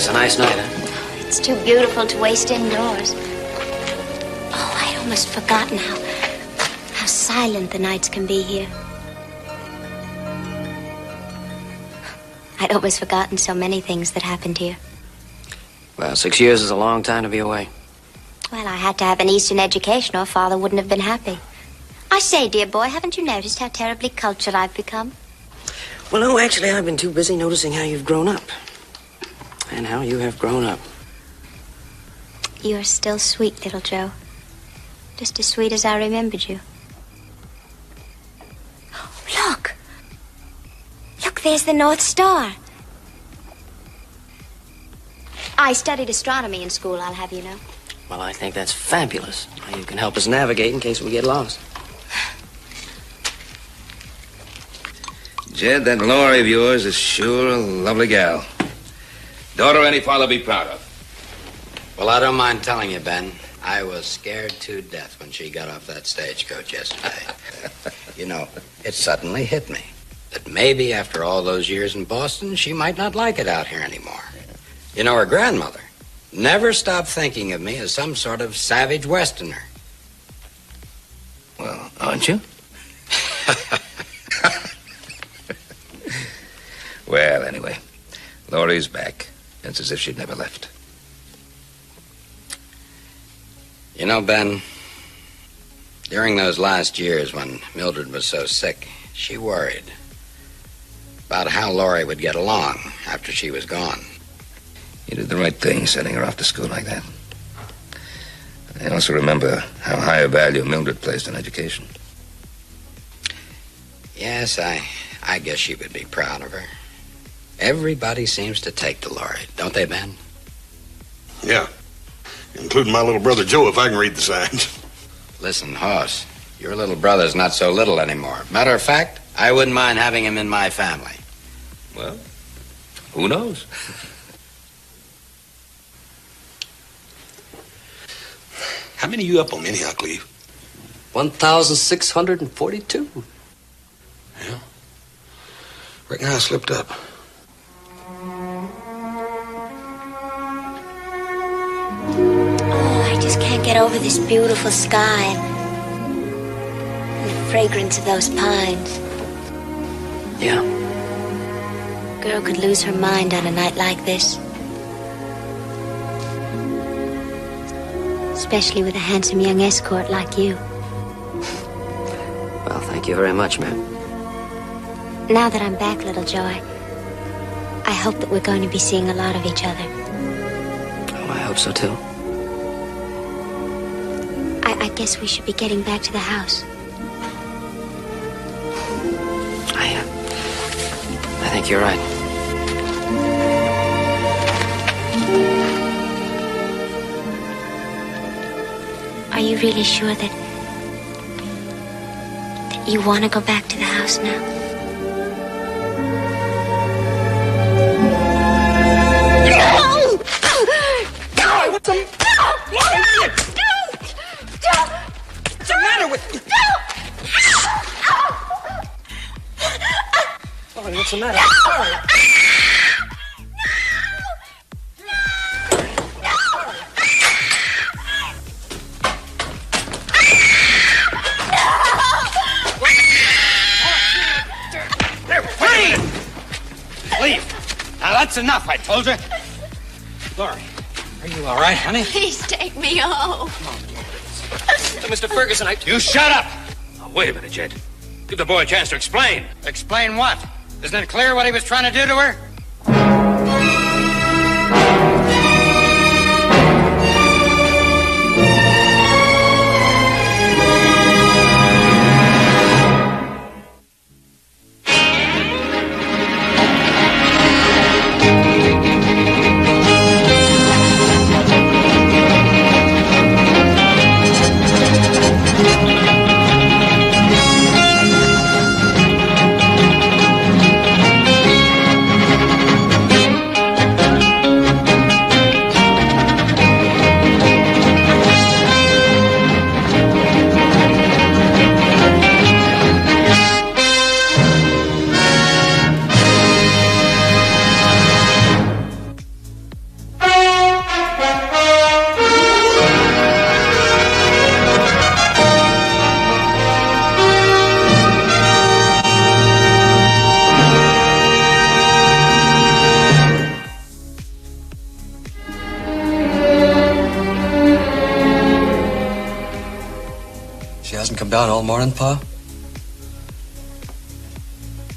It's a nice night, huh? It's too beautiful to waste indoors. Oh, I'd almost forgotten how silent the nights can be here. I'd almost forgotten so many things that happened here. Well, 6 years is a long time to be away. Well, I had to have an Eastern education or Father wouldn't have been happy. I say, dear boy, haven't you noticed how terribly cultured I've become? Well, no, actually, I've been too busy noticing how you've grown up. And how you have grown up. You're still sweet, little Joe. Just as sweet as I remembered you. Look! Look, there's the North Star. I studied astronomy in school, I'll have you know. Well, I think that's fabulous. You can help us navigate in case we get lost. Jed, that Laurie of yours is sure a lovely gal. Daughter any father be proud of. Well, I don't mind telling you, Ben. I was scared to death when she got off that stagecoach yesterday. You know, it suddenly hit me that maybe after all those years in Boston, she might not like it out here anymore. You know, her grandmother never stopped thinking of me as some sort of savage Westerner. Well, aren't you? Well, anyway, Laurie's back. It's as if she'd never left. You know, Ben, during those last years when Mildred was so sick, she worried about how Laurie would get along after she was gone. You did the right thing sending her off to school like that. I also remember how high a value Mildred placed on education. Yes, I guess she would be proud of her. Everybody seems to take to Laurie, don't they, Ben? Yeah, including my little brother Joe, if I can read the signs. Listen, Hoss, your little brother's not so little anymore. Matter of fact, I wouldn't mind having him in my family. Well, who knows? How many you up on anyhow, Cleve? 1,642. Yeah. Reckon I slipped up. Oh, I just can't get over this beautiful sky and the fragrance of those pines. Yeah. A girl could lose her mind on a night like this. Especially with a handsome young escort like you. Well, thank you very much, ma'am. Now that I'm back, little Joe, I hope that we're going to be seeing a lot of each other. Oh, I hope so, too. I guess we should be getting back to the house. I think you're right. Are you really sure that you want to go back to the house now? What's the matter with you? Laurie, what's the matter? Now, that's enough, I told you. Laurie, are you all right, honey? Please take me home. Mr. Ferguson, You shut up! Oh, wait a minute, Jed. Give the boy a chance to explain. Explain what? Isn't it clear what he was trying to do to her? down all morning, Pa?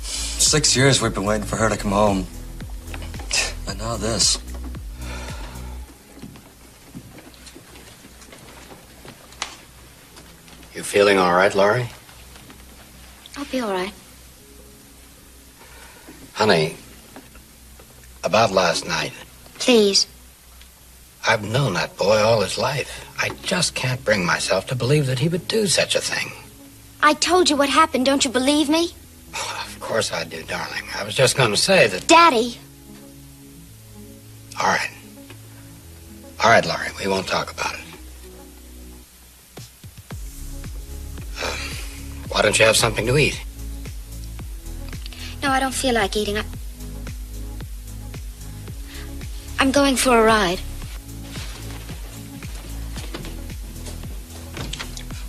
6 years we've been waiting for her to come home. And now this. You feeling all right, Laurie? I'll be all right. Honey, about last night. Please. I've known that boy all his life. I just can't bring myself to believe that he would do such a thing. I told you what happened. Don't you believe me? Oh, of course I do, darling. I was just going to say that... Daddy. All right. All right, Laurie, we won't talk about it. Why don't you have something to eat? No, I don't feel like eating. I'm going for a ride.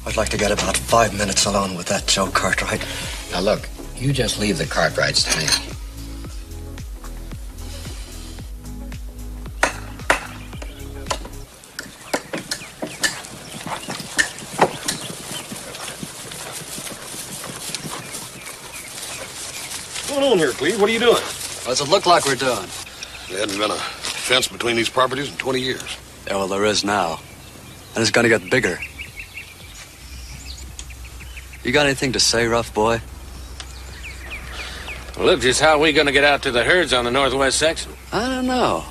I'd like to get about 5 minutes alone with that Joe Cartwright. Now, look, you just leave the Cartwrights to me. What's going on here, Cleve? What are you doing? What does it look like we're doing? There hadn't been a fence between these properties in 20 years. Yeah, well, there is now. And it's gonna get bigger. You got anything to say, rough boy? Well, look, just how are we going to get out to the herds on the northwest section? I don't know.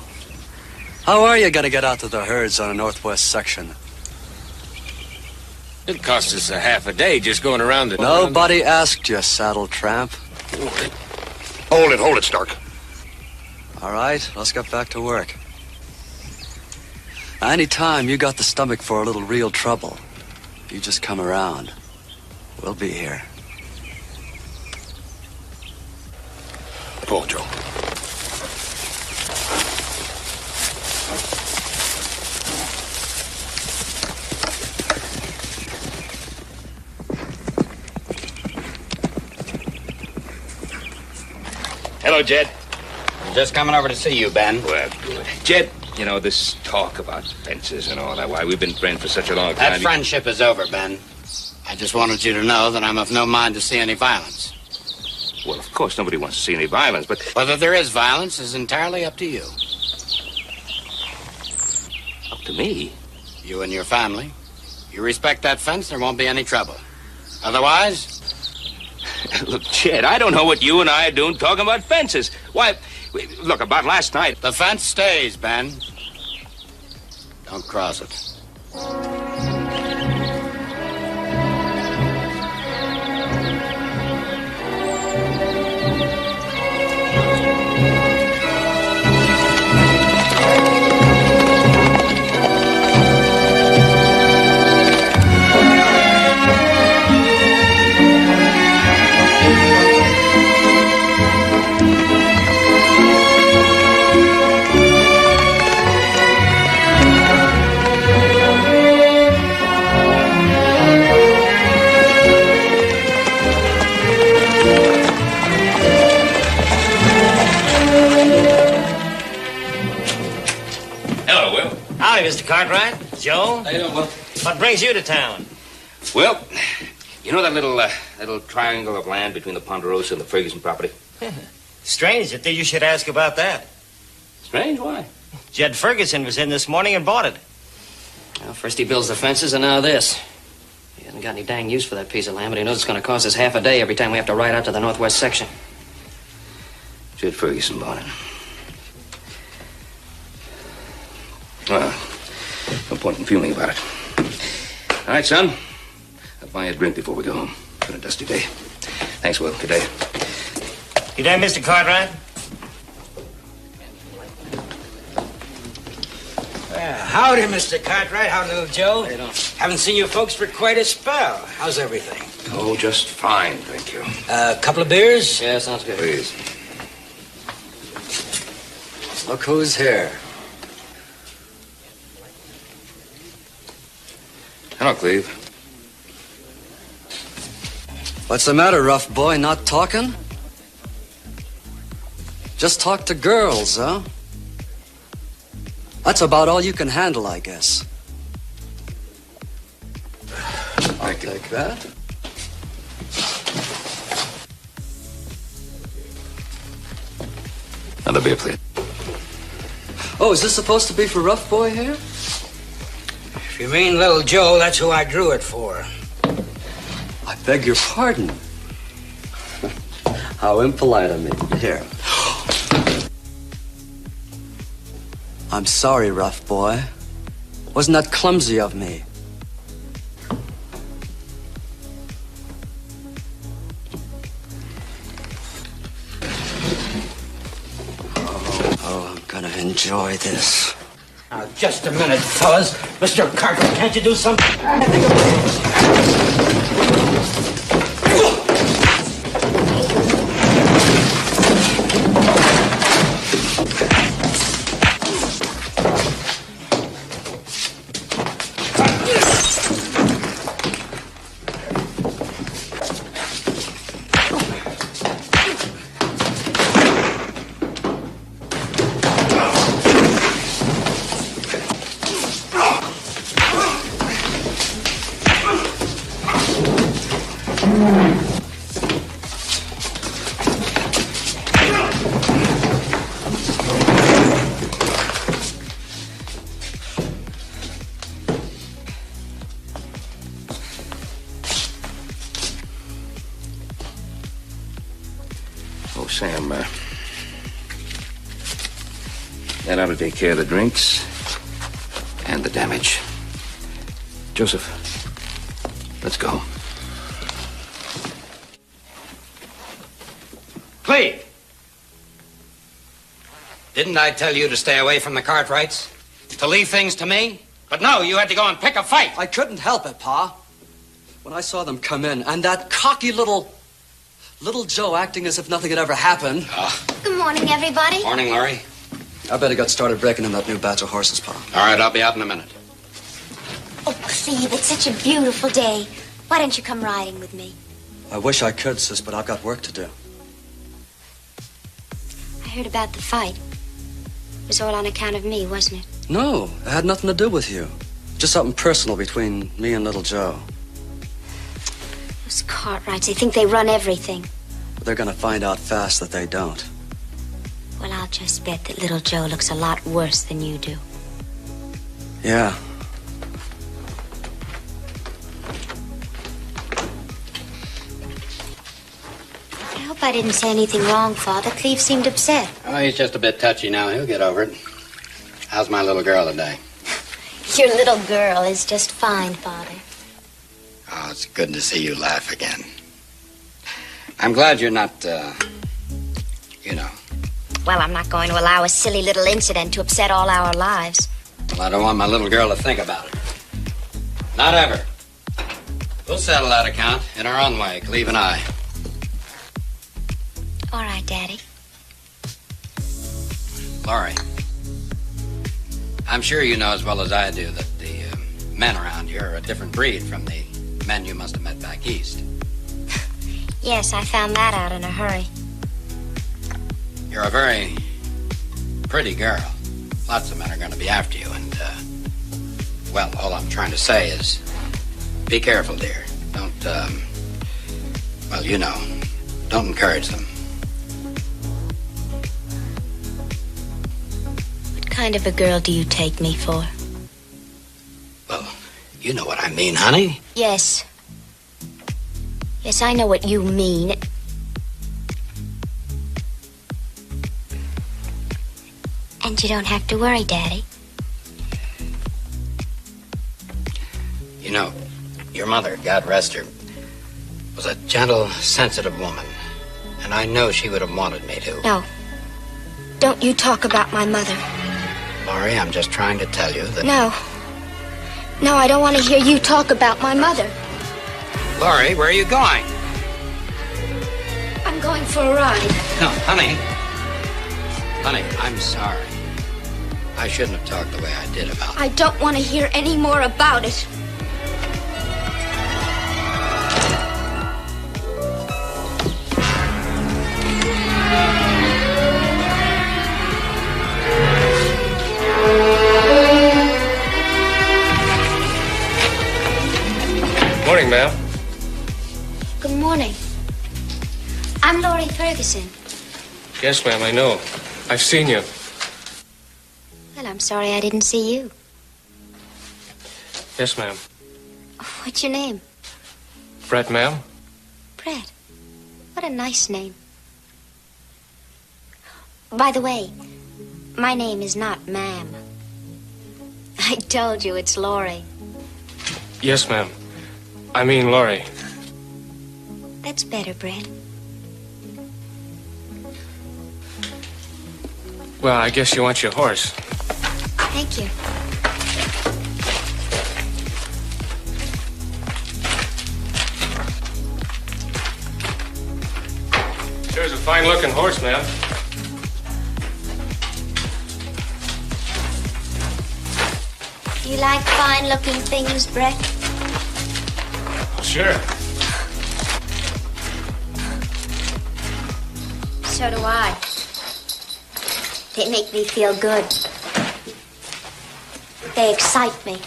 How are you gonna get out to the herds on the northwest section? It cost us a half a day just going around the... Nobody asked you, saddle tramp. Hold it, Stark. All right, let's get back to work. Anytime you got the stomach for a little real trouble, you just come around. We'll be here. Pull, Joe. Hello, Jed. I'm just coming over to see you, Ben. Well, good. Jed, you know, this talk about fences and all that, why, we've been friends for such a long time. That friendship is over, Ben. I just wanted you to know that I'm of no mind to see any violence. Well, of course, nobody wants to see any violence, but... Whether there is violence is entirely up to you. Up to me? You and your family. You respect that fence, there won't be any trouble. Otherwise... Look, Jed, I don't know what you and I are doing talking about fences. Why, look, about last night... The fence stays, Ben. Don't cross it. Howdy, Mr. Cartwright. Joe? How you doing, Will? What brings you to town? Well, you know that little triangle of land between the Ponderosa and the Ferguson property? Strange that you should ask about that. Strange, why? Jed Ferguson was in this morning and bought it. Well, first he builds the fences, and now this. He hasn't got any dang use for that piece of land, but he knows it's going to cost us half a day every time we have to ride out to the northwest section. Jed Ferguson bought it. Well, no point in fuming about it. All right, son. I'll buy you a drink before we go home. It's been a dusty day. Thanks, Will. Good day. You there, Mr. Cartwright? Howdy, Mr. Cartwright. Howdy, little Joe. How you doing? Haven't seen you folks for quite a spell. How's everything? Oh, just fine, thank you. A couple of beers? Yeah, sounds good. Please. Look who's here. Hello, Cleve. What's the matter, rough boy? Not talking? Just talk to girls, huh? That's about all you can handle, I guess. I'll take that. Another beer, please. Oh, is this supposed to be for Rough Boy here? If you mean Little Joe, that's who I drew it for. I beg your pardon. How impolite of me. Here. I'm sorry, Rough Boy. Wasn't that clumsy of me? Oh, I'm gonna enjoy this. Now, just a minute, fellas. Mr. Cartwright, can't you do something? Oh, Sam, that ought to take care of the drinks and the damage. Joseph, let's go. Cleve! Didn't I tell you to stay away from the Cartwrights? To leave things to me? But no, you had to go and pick a fight. I couldn't help it, Pa. When I saw them come in, and that cocky little Joe acting as if nothing had ever happened. Good morning, everybody. Morning, Laurie. I better get started breaking in that new batch of horses, Pa. All right, I'll be out in a minute. Oh, Cleve, it's such a beautiful day. Why don't you come riding with me? I wish I could, sis, but I've got work to do. I heard about the fight. It was all on account of me, wasn't it? No, it had nothing to do with you. Just something personal between me and little Joe. Those Cartwrights, they think they run everything. But they're gonna find out fast that they don't. Well, I'll just bet that little Joe looks a lot worse than you do. Yeah. I hope I didn't say anything wrong, Father. Cleve seemed upset. Oh, he's just a bit touchy now. He'll get over it. How's my little girl today? Your little girl is just fine, Father. Oh, it's good to see you laugh again. I'm glad you're not, Well, I'm not going to allow a silly little incident to upset all our lives. Well, I don't want my little girl to think about it. Not ever. We'll settle that account in our own way, Cleve and I. All right, Daddy. Laurie, I'm sure you know as well as I do that the men around here are a different breed from the men you must have met back east. Yes, I found that out in a hurry. You're a very pretty girl. Lots of men are going to be after you, and, well, all I'm trying to say is be careful, dear. Don't, don't encourage them. What kind of a girl do you take me for? Well, you know what I mean, honey. Yes. Yes, I know what you mean. And you don't have to worry, Daddy. You know, your mother, God rest her, was a gentle, sensitive woman. And I know she would have wanted me to. No. Don't you talk about my mother. Laurie, I'm just trying to tell you that... No. No, I don't want to hear you talk about my mother. Laurie, where are you going? I'm going for a ride. No, honey. Honey, I'm sorry. I shouldn't have talked the way I did about it. I don't want to hear any more about it. Morning, ma'am. Good morning. I'm Laurie Ferguson. Yes, ma'am, I know. I've seen you. Well, I'm sorry I didn't see you. Yes, ma'am. What's your name? Brett, ma'am? Brett. What a nice name. By the way, my name is not Ma'am. I told you it's Laurie. Yes, ma'am. I mean Laurie. That's better, Brett. Well, I guess you want your horse. Thank you. There's a fine-looking horse, ma'am. You like fine-looking things, Brett? Sure. So do I. They make me feel good. They excite me.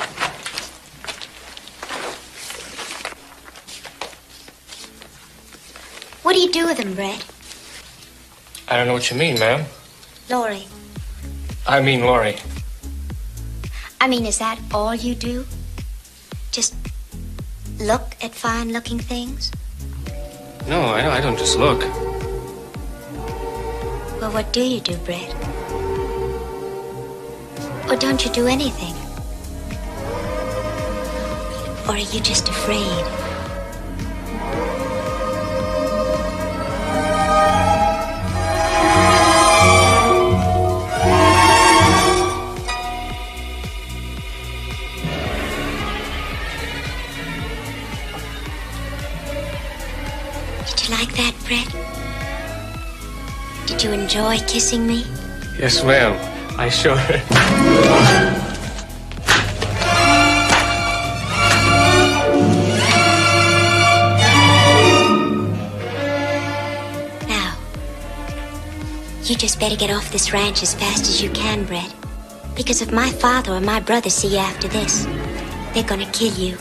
What do you do with them, Brett? I don't know what you mean, ma'am. Laurie. I mean Laurie. I mean, is that all you do? Just look at fine-looking things? No, I don't just look. Well, what do you do, Brett? Or don't you do anything? Or are you just afraid? Did you like that, Brett? Did you enjoy kissing me? Yes, ma'am. I sure. Now, you just better get off this ranch as fast as you can, Brett. Because if my father or my brother see you after this, they're gonna kill you.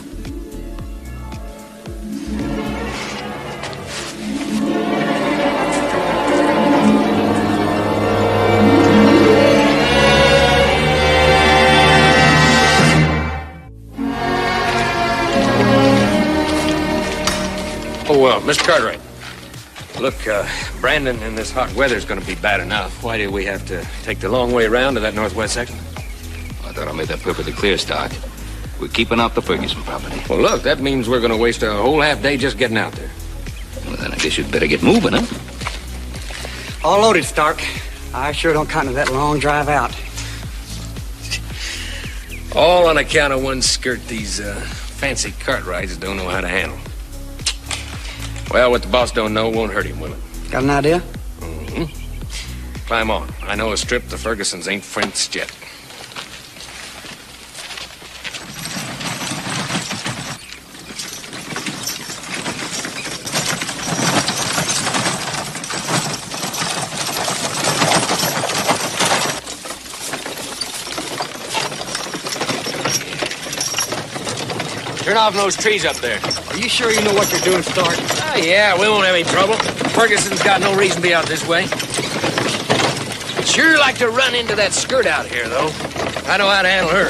Oh, well, Mr. Cartwright. Look, Brandon in this hot weather is going to be bad enough. Why do we have to take the long way around to that northwest section? I thought I made that perfectly clear, Stark. We're keeping out the Ferguson property. Well, look, that means we're going to waste a whole half day just getting out there. Well, then I guess you'd better get moving, huh? All loaded, Stark. I sure don't count that long drive out. All on account of one skirt these fancy Cartwrights don't know how to handle. Well, what the boss don't know won't hurt him, will it? Got an idea? Mm-hmm. Climb on. I know a strip the Fergusons ain't fenced yet. Turn off those trees up there. Are you sure you know what you're doing, Stark? Oh, yeah, we won't have any trouble. Ferguson's got no reason to be out this way. I'd sure like to run into that skirt out here, though. I know how to handle her.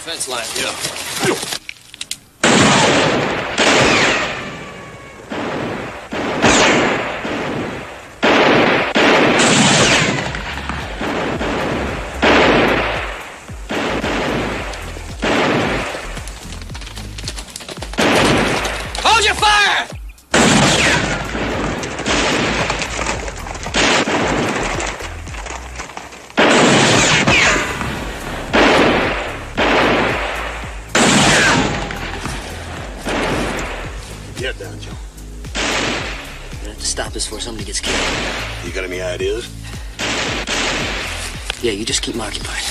Fence line, get up. Hold your fire! Get down, Joe. gonna have to stop this before somebody gets killed. You got any ideas? Yeah, you just keep them occupied.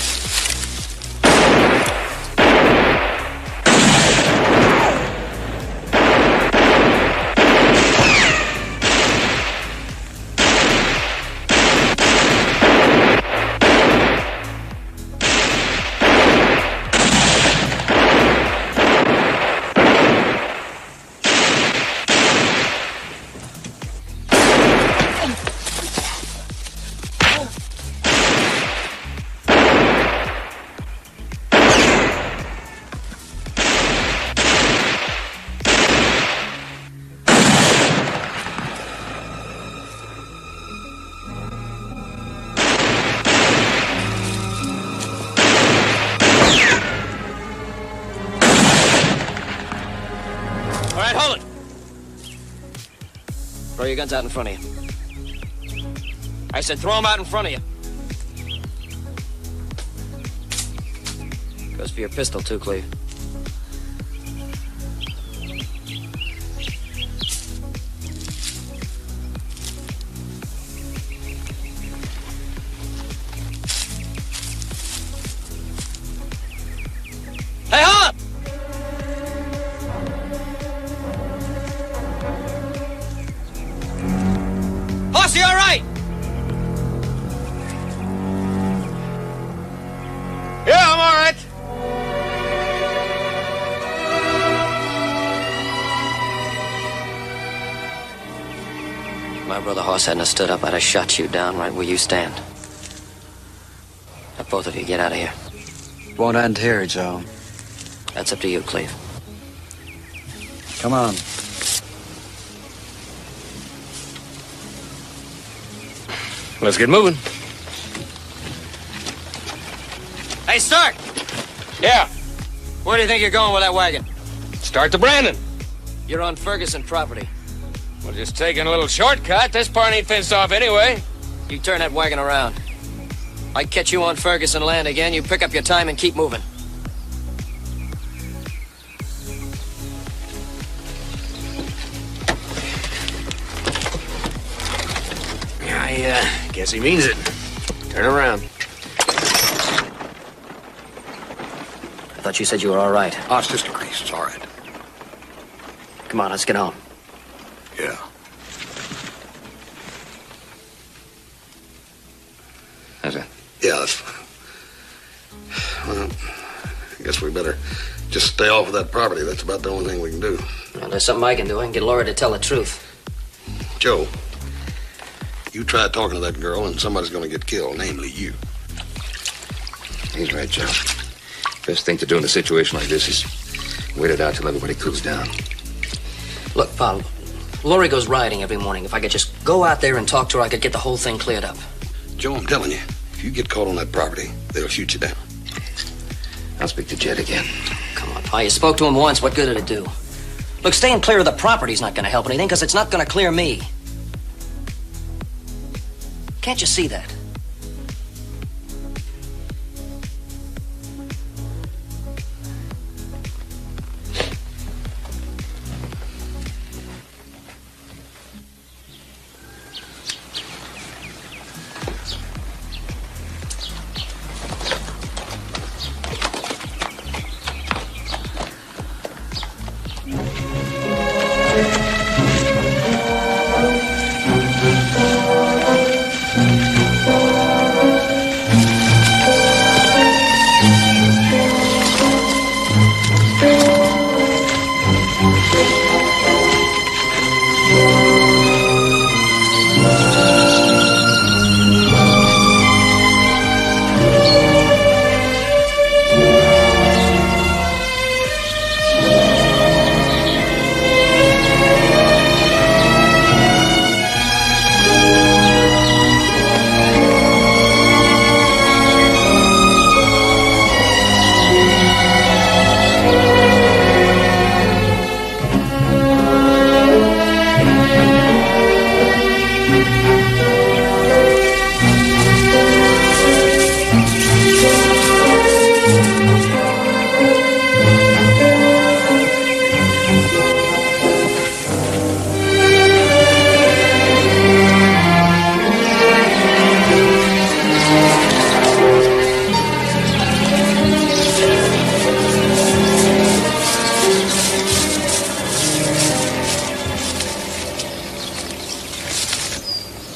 All right, hold it. Throw your guns out in front of you. I said throw them out in front of you. Goes for your pistol, too, Cleve. Hey, hold up! Horsey, all right? Yeah, I'm all right. My brother Hoss hadn't have stood up, I'd have shot you down right where you stand. Now, both of you, get out of here. Won't end here, Joe. That's up to you, Cleve. Come on. Let's get moving. Hey, Stark! Yeah, Where do you think you're going with that wagon? start to Brandon. You're on Ferguson property. We're just taking a little shortcut. This part ain't fenced off anyway. You turn that wagon around. I catch you on Ferguson land again, you pick up your time and keep moving. I guess he means it. Turn around. I thought you said you were all right. Oh, it's just a grease. It's all right. Come on, let's get home. Yeah. How's that? Yeah, that's fine. Well, I guess we better just stay off of that property. That's about the only thing we can do. Well, there's something I can do. I can get Laura to tell the truth. Joe, you try talking to that girl and somebody's going to get killed, namely you. He's right, Joe. Best thing to do in a situation like this is wait it out till everybody cools down. Look, Paul, Laurie goes riding every morning. If I could just go out there and talk to her, I could get the whole thing cleared up. Joe, I'm telling you, if you get caught on that property, they'll shoot you down. I'll speak to Jed again. Come on, Pa, you spoke to him once. What good did it do? Look, staying clear of the property's not going to help anything, because it's not going to clear me. Can't you see that?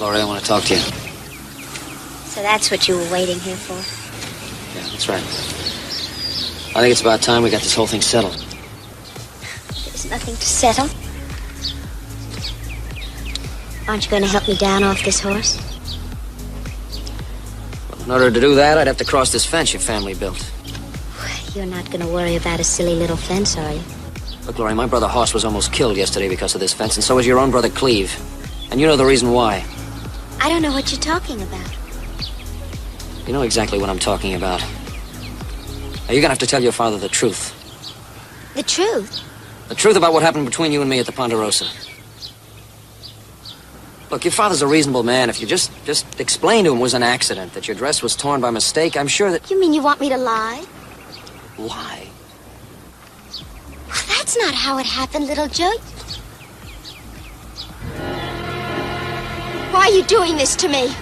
Laurie, I want to talk to you. So that's what you were waiting here for? Yeah, that's right. I think it's about time we got this whole thing settled. There's nothing to settle. Aren't you going to help me down off this horse? Well, in order to do that, I'd have to cross this fence your family built. You're not going to worry about a silly little fence, are you? Look, Laurie, my brother Hoss was almost killed yesterday because of this fence, and so was your own brother Cleve. And you know the reason why. I don't know what you're talking about. You know exactly what I'm talking about. Now, you're gonna have to tell your father the truth. The truth? The truth about what happened between you and me at the Ponderosa. Look, your father's a reasonable man. If you just explain to him it was an accident, that your dress was torn by mistake, I'm sure that... You mean you want me to lie? Lie? That's not how it happened, little Joe. Why are you doing this to me?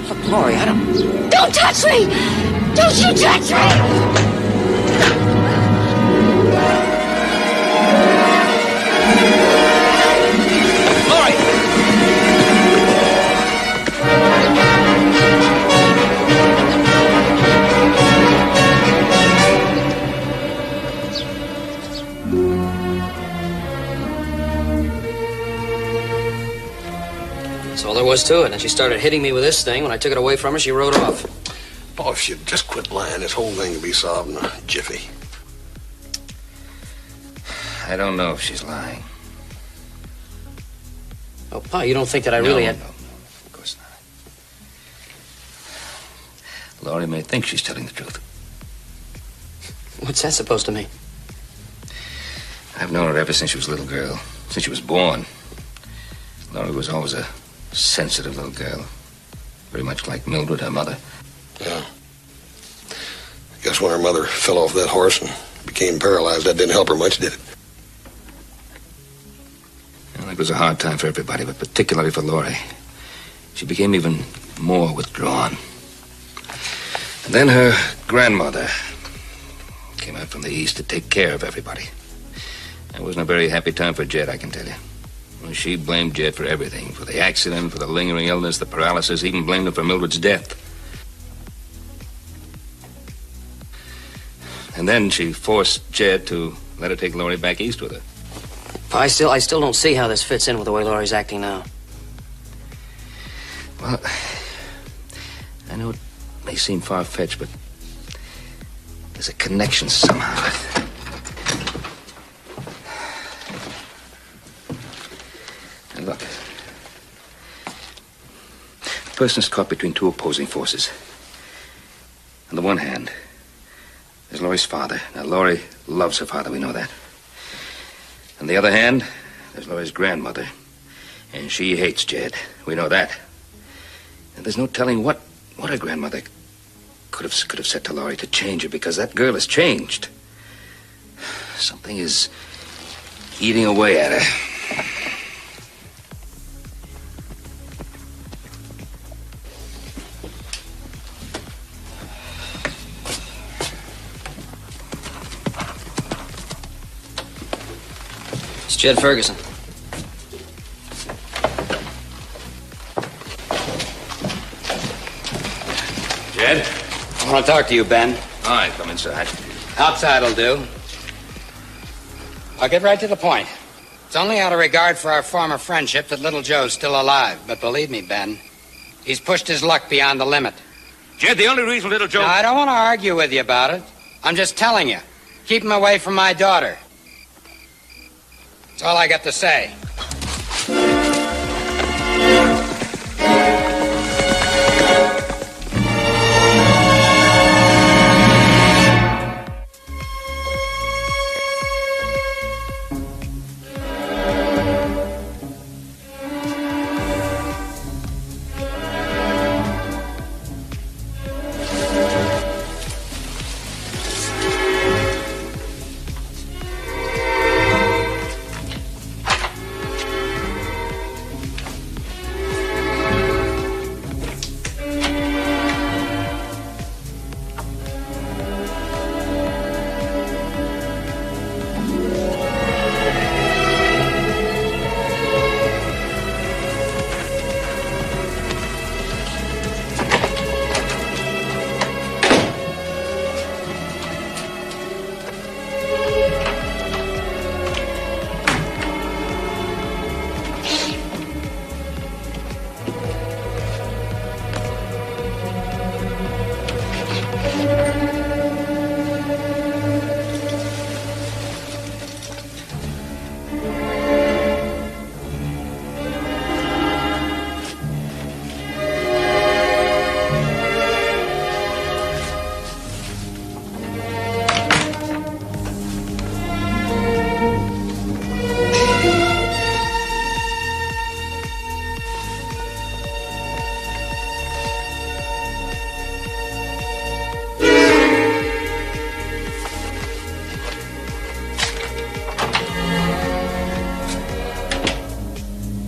Look, Laurie, I don't... Don't touch me! Don't you touch me! That's all there was to it. And she started hitting me with this thing. When I took it away from her, she rode off. Oh, if she'd just quit lying, this whole thing would be solved in a jiffy. I don't know if she's lying. Oh, Pa, you don't think that I really had... No, of course not. Laurie may think she's telling the truth. What's that supposed to mean? I've known her ever since she was a little girl. Since she was born. Laurie was always a sensitive little girl. Very much like Mildred, her mother. Yeah. I guess when her mother fell off that horse and became paralyzed, that didn't help her much, did it? Well, it was a hard time for everybody, but particularly for Laurie. She became even more withdrawn. And then her grandmother came out from the east to take care of everybody. It wasn't a very happy time for Jed, I can tell you. Well, she blamed Jed for everything, for the accident, for the lingering illness, the paralysis, even blamed him for Mildred's death. And then she forced Jed to let her take Laurie back east with her. Pa, I still don't see how this fits in with the way Laurie's acting now. Well, I know it may seem far-fetched, but there's a connection somehow. And look, a person is caught between two opposing forces. On the one hand, there's Laurie's father. Now, Laurie loves her father, we know that. On the other hand, there's Laurie's grandmother. And she hates Jed. We know that. And there's no telling what her grandmother could have said to Laurie to change her, because that girl has changed. Something is eating away at her. It's Jed Ferguson. Jed? I want to talk to you, Ben. All right, come inside. Outside'll do. I'll get right to the point. It's only out of regard for our former friendship that little Joe's still alive. But believe me, Ben, he's pushed his luck beyond the limit. Jed, the only reason little Joe... Now, I don't want to argue with you about it. I'm just telling you. Keep him away from my daughter. That's all I got to say.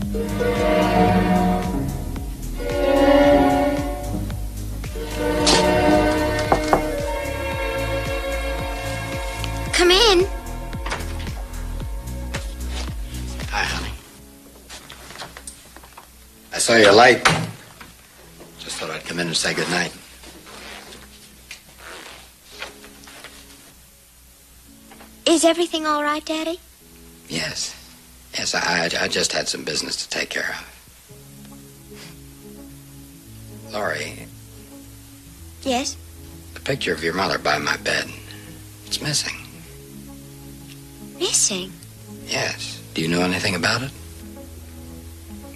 Come in. Hi, honey. I saw your light. Just thought I'd come in and say goodnight. Is everything all right, Daddy? Yes. Yes, I just had some business to take care of. Laurie, Yes? the picture of your mother by my bed, it's missing. Missing? Yes. Do you know anything about it?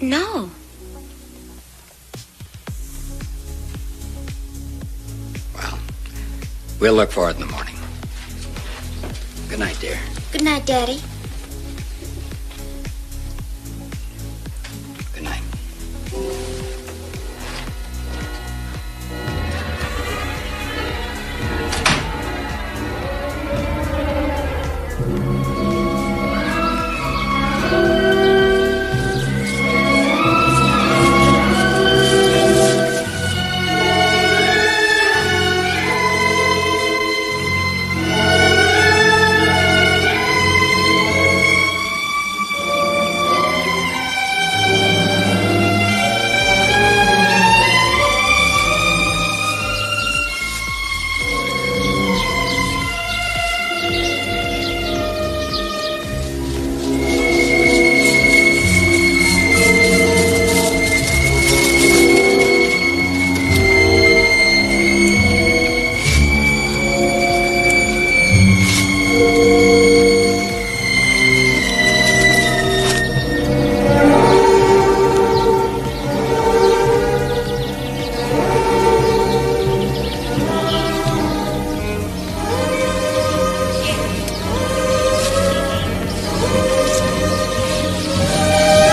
No. Well, we'll look for it in the morning. Good night, dear. Good night, Daddy. Good night.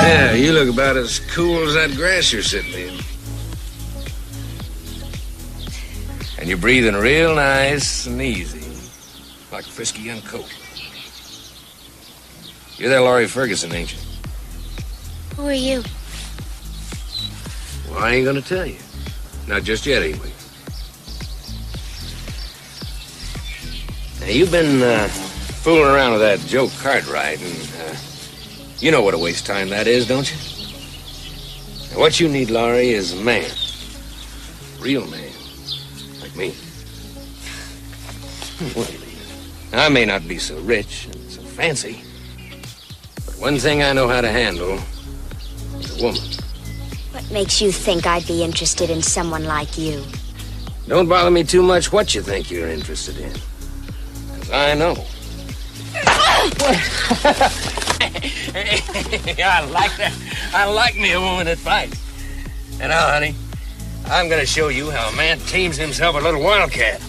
Yeah, you look about as cool as that grass you're sitting in. And you're breathing real nice and easy, like a frisky young colt. You're that Laurie Ferguson, ain't you? Who are you? Well, I ain't gonna tell you. Not just yet, anyway. Now, you've been fooling around with that Joe Cartwright, and you know what a waste of time that is, don't you? Now, what you need, Laurie, is a man. A real man. Like me. What do you mean? I may not be so rich and so fancy, but one thing I know how to handle is a woman. What makes you think I'd be interested in someone like you? Don't bother me too much what you think you're interested in. Because I know. I like that. I like me a woman that fights. And now, honey, I'm going to show you how a man tames himself a little wildcat.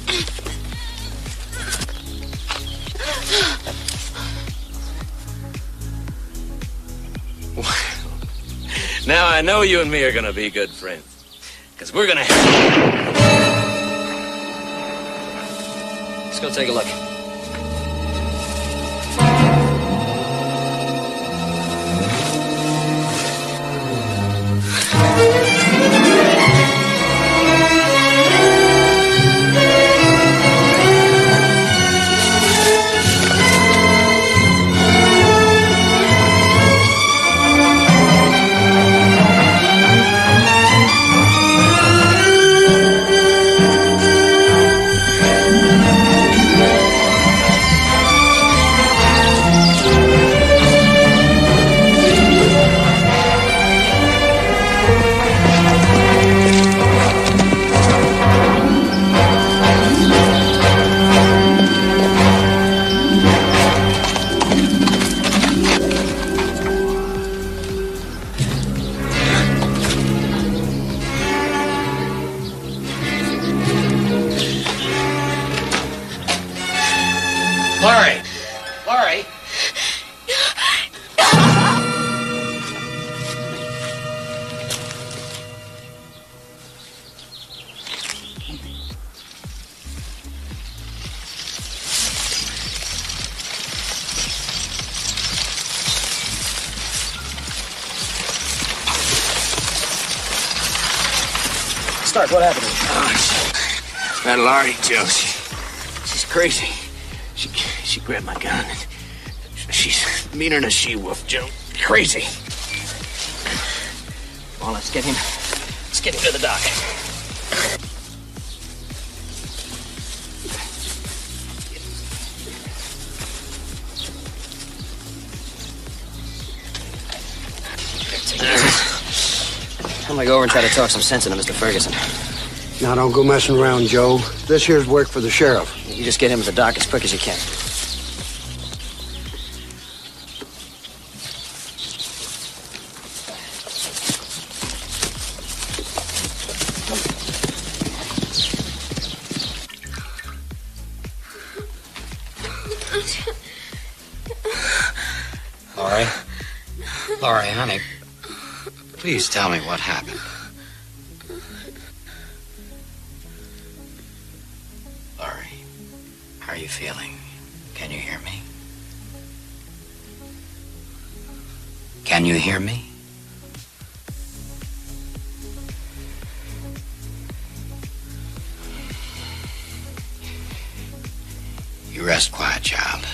Now, I know you and me are going to be good friends. Because we're going to have... Let's go take a look. Stark, what happened? That Laurie, Joe, she's crazy. She grabbed my gun. And she's meaner than a she-wolf, Joe. Crazy. Well, let's get him to the dock. I'm gonna go over and try to talk some sense into Mr. Ferguson. Now, don't go messing around, Joe. This here's work for the sheriff. You just get him to the dock as quick as you can. Laurie, honey, please tell me what happened. Laurie, how are you feeling? Can you hear me? Can you hear me? You rest quiet, child.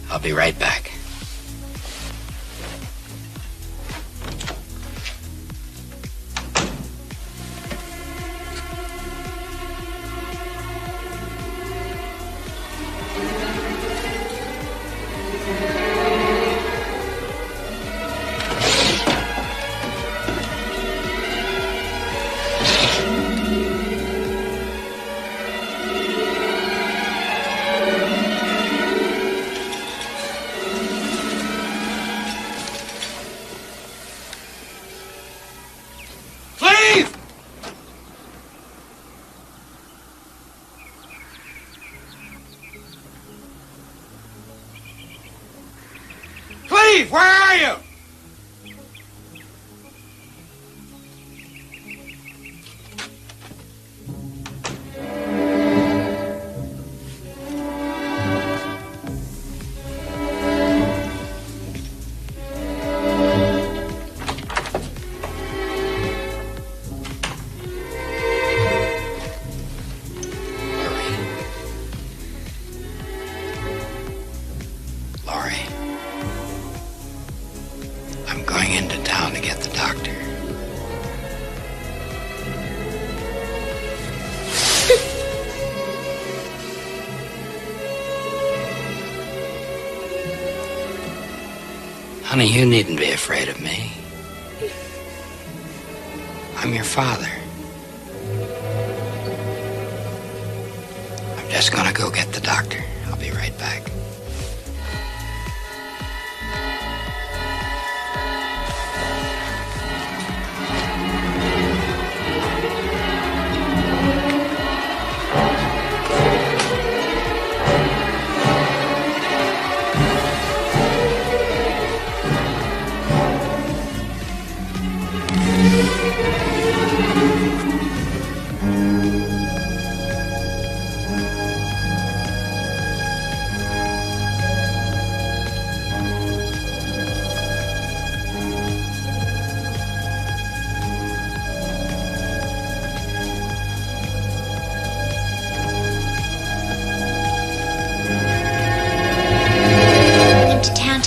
I'll be right back. Where are you? Honey, you needn't be afraid of me. I'm your father. I'm just gonna go get the doctor. I'll be right back.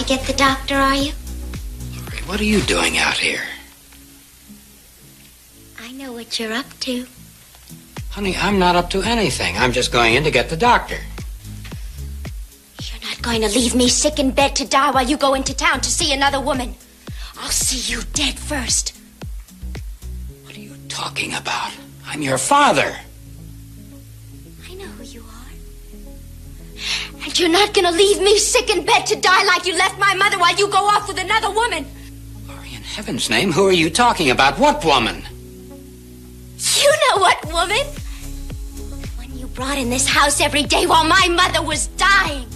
Get the doctor, are you? Laurie, what are you doing out here? I know what you're up to. Honey, I'm not up to anything. I'm just going in to get the doctor. You're not going to leave me sick in bed to die while you go into town to see another woman. I'll see you dead first. What are you talking about? I'm your father. I know who you are. And you're not going to leave me sick in bed to die like you left my mother while you go off with another woman. Laurie, in heaven's name, who are you talking about? What woman? You know what woman? The one you brought in this house every day while my mother was dying.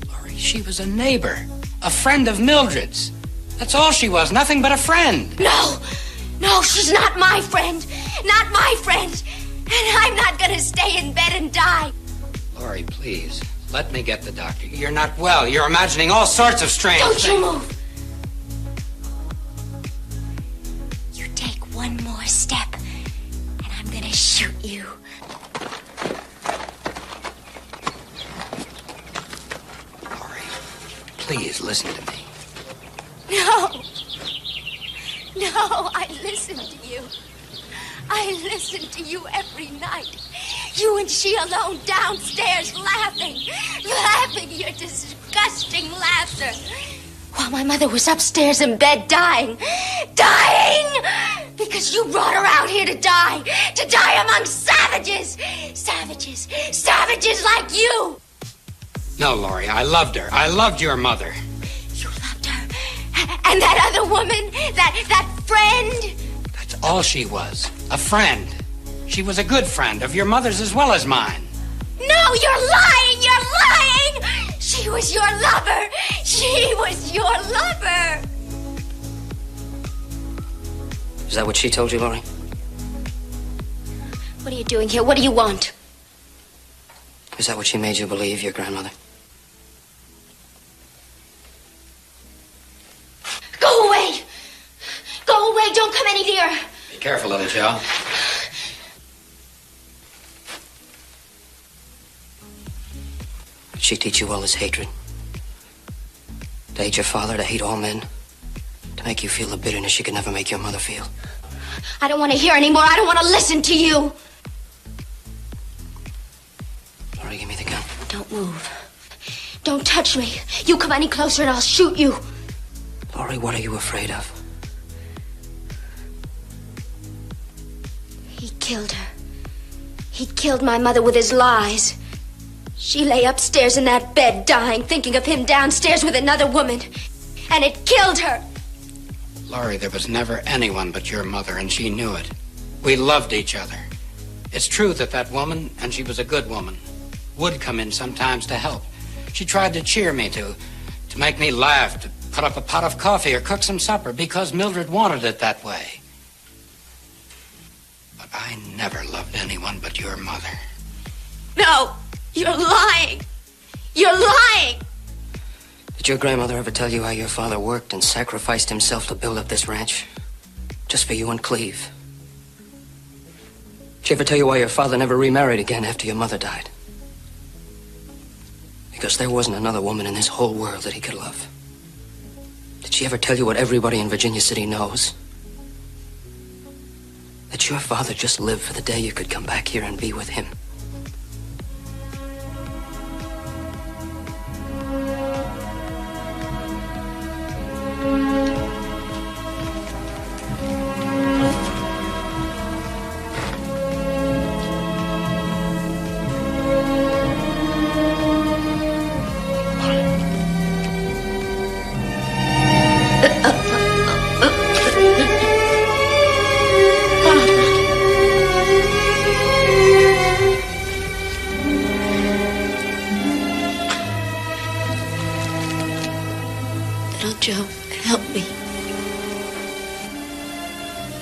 Laurie, she was a neighbor, a friend of Mildred's. That's all she was, nothing but a friend. No, she's not my friend. Not my friend. And I'm not going to stay in bed and die. Laurie, please, let me get the doctor. You're not well. You're imagining all sorts of strange things. Don't you move. step, and I'm gonna shoot you. Laurie, please listen to me. No. No, I listen to you. I listen to you every night. You and she alone downstairs laughing your disgusting laughter. While my mother was upstairs in bed dying. Because you brought her out here to die among savages. Savages like you. No, Laurie, I loved her. I loved your mother. You loved her. And that other woman, that friend. That's all she was, a friend. She was a good friend of your mother's as well as mine. No, you're lying! She was your lover! Is that what she told you, Laurie? What are you doing here? What do you want? Is that what she made you believe, your grandmother? Go away! Go away! Don't come any nearer! Be careful, little Joe. Did she teach you all this hatred? To hate your father, to hate all men? To make you feel the bitterness she could never make your mother feel? I don't want to hear anymore. I don't want to listen to you. Laurie, give me the gun. Don't move. Don't touch me. You come any closer and I'll shoot you. Laurie, what are you afraid of? He killed her. He killed my mother with his lies. She lay upstairs in that bed dying, thinking of him downstairs with another woman. And it killed her. Laurie, there was never anyone but your mother, and she knew it. We loved each other. It's true that that woman, and she was a good woman, would come in sometimes to help. She tried to cheer me, to make me laugh, to put up a pot of coffee or cook some supper, because Mildred wanted it that way. But I never loved anyone but your mother. No, you're lying. You're lying. Did your grandmother ever tell you how your father worked and sacrificed himself to build up this ranch? Just for you and Cleve? Did she ever tell you why your father never remarried again after your mother died? Because there wasn't another woman in this whole world that he could love. Did she ever tell you what everybody in Virginia City knows? That your father just lived for the day you could come back here and be with him? Joe, help me.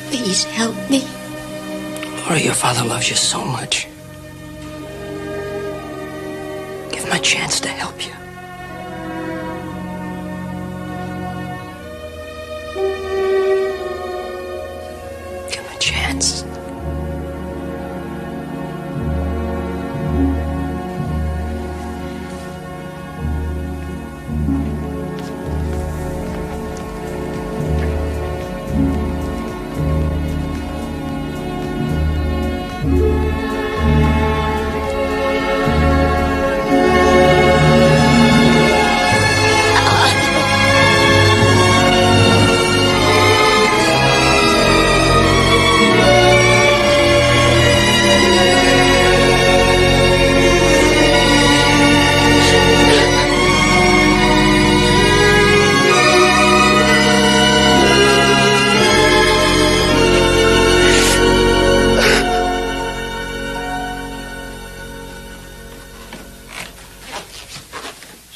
Please help me. Laurie, your father loves you so much. Give him a chance to help you. Give him a chance.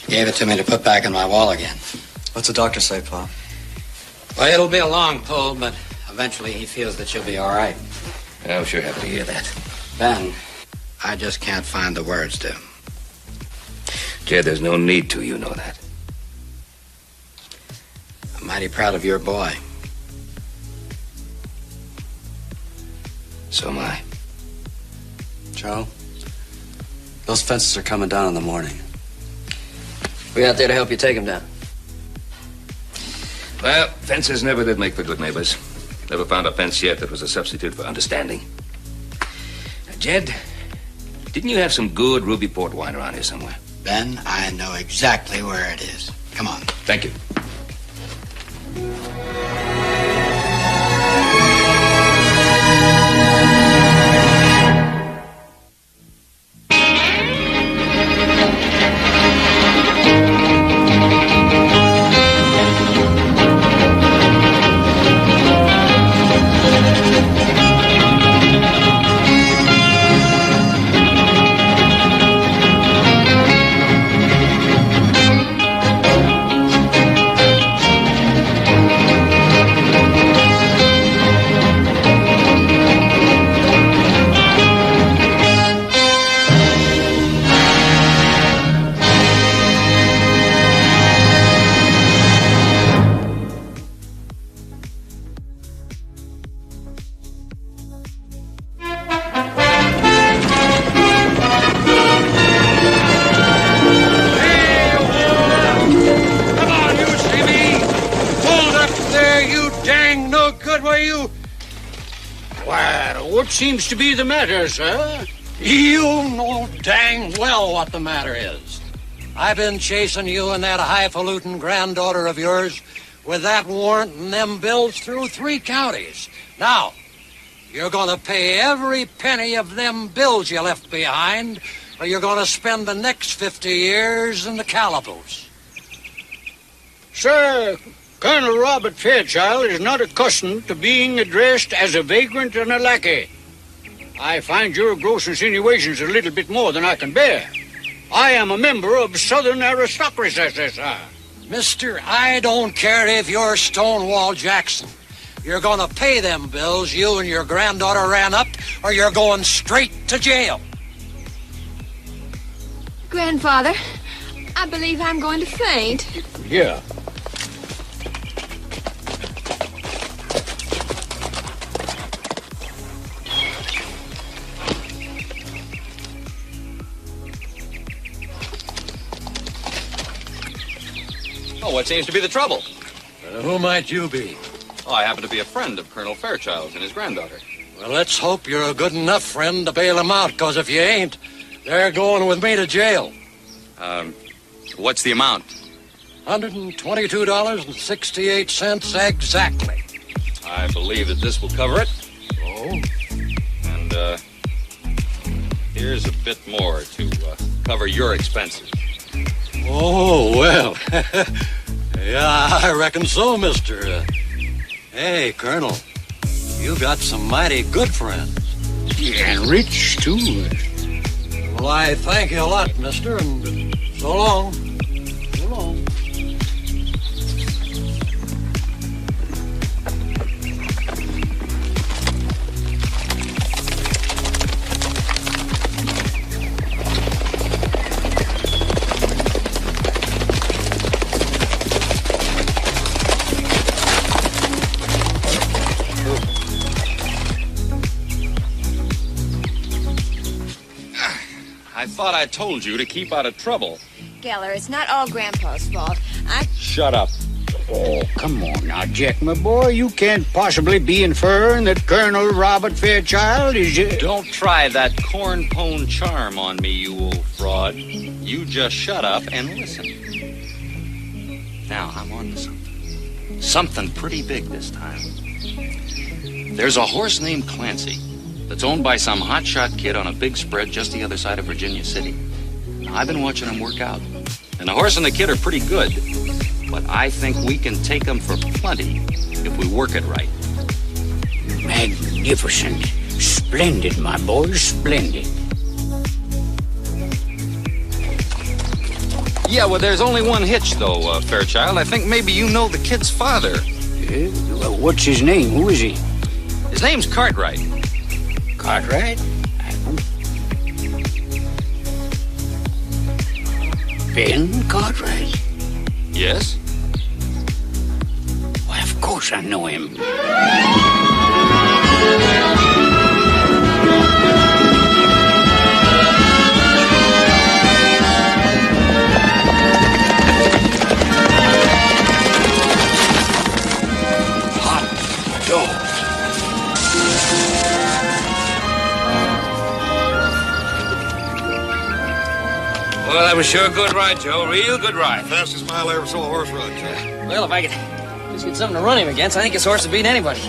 Gave it to me to put back on my wall again. What's the doctor say, Pa? Well, it'll be a long pull, but eventually he feels that she'll be all right. I'm sure happy to hear that. Ben, I just can't find the words to. Jed, there's no need to, you know that. I'm mighty proud of your boy. So am I. Joe, those fences are coming down in the morning. We out there to help you take them down. Well, fences never did make for good neighbors. Never found a fence yet that was a substitute for understanding. Now, Jed, didn't you have some good ruby port wine around here somewhere? Ben, I know exactly where it is. Come on. Thank you. What seems to be the matter, sir? You know dang well what the matter is. I've been chasing you and that highfalutin granddaughter of yours with that warrant and them bills through 3 counties. Now, you're going to pay every penny of them bills you left behind, or you're going to spend the next 50 years in the calaboose. Sir, Colonel Robert Fairchild is not accustomed to being addressed as a vagrant and a lackey. I find your gross insinuations a little bit more than I can bear. I am a member of Southern aristocracy, sir. Mister, I don't care if you're Stonewall Jackson. You're going to pay them bills you and your granddaughter ran up, or you're going straight to jail. Grandfather, I believe I'm going to faint. Yeah. Oh, what seems to be the trouble? Who might you be? Oh, I happen to be a friend of Colonel Fairchild's and his granddaughter. Well, let's hope you're a good enough friend to bail them out, because if you ain't, they're going with me to jail. What's the amount? $122.68 exactly. I believe that this will cover it. Oh? And, here's a bit more to cover your expenses. Oh, well. Yeah, I reckon so, mister. Hey, Colonel, you got some mighty good friends. And rich, too. Well, I thank you a lot, mister, and so long. So long. I thought I told you to keep out of trouble. Geller, it's not all Grandpa's fault. Shut up. Oh, come on now, Jack, my boy. You can't possibly be inferring that Colonel Robert Fairchild is... Don't try that corn pone charm on me, you old fraud. You just shut up and listen. Now, I'm on to something. Something pretty big this time. There's a horse named Clancy that's owned by some hotshot kid on a big spread just the other side of Virginia City. Now, I've been watching him work out. And the horse and the kid are pretty good. But I think we can take them for plenty if we work it right. Magnificent. Splendid, my boy, splendid. Yeah, well, there's only one hitch, though, Fairchild. I think maybe you know the kid's father. Well, what's his name? Who is he? His name's Cartwright. Cartwright? Ben Cartwright? Yes? Why, of course I know him. was sure a good ride, Joe. Real good ride. Fastest mile I ever saw a horse run, Joe. Well, if I could just get something to run him against, I think his horse would beat anybody.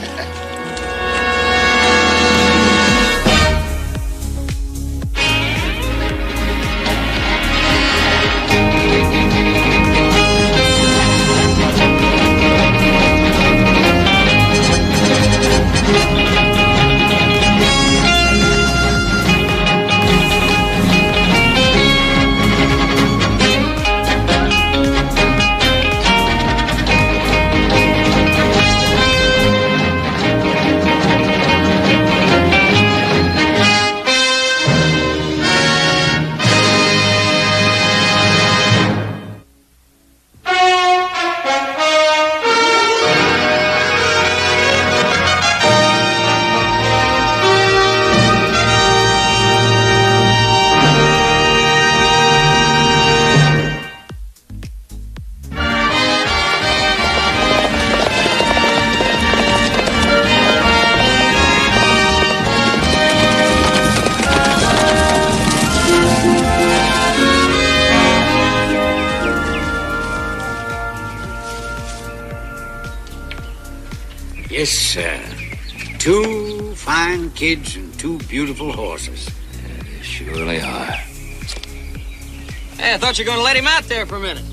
Yes, sir. 2 fine kids and 2 beautiful horses. They surely are. Hey, I thought you were going to let him out there for a minute.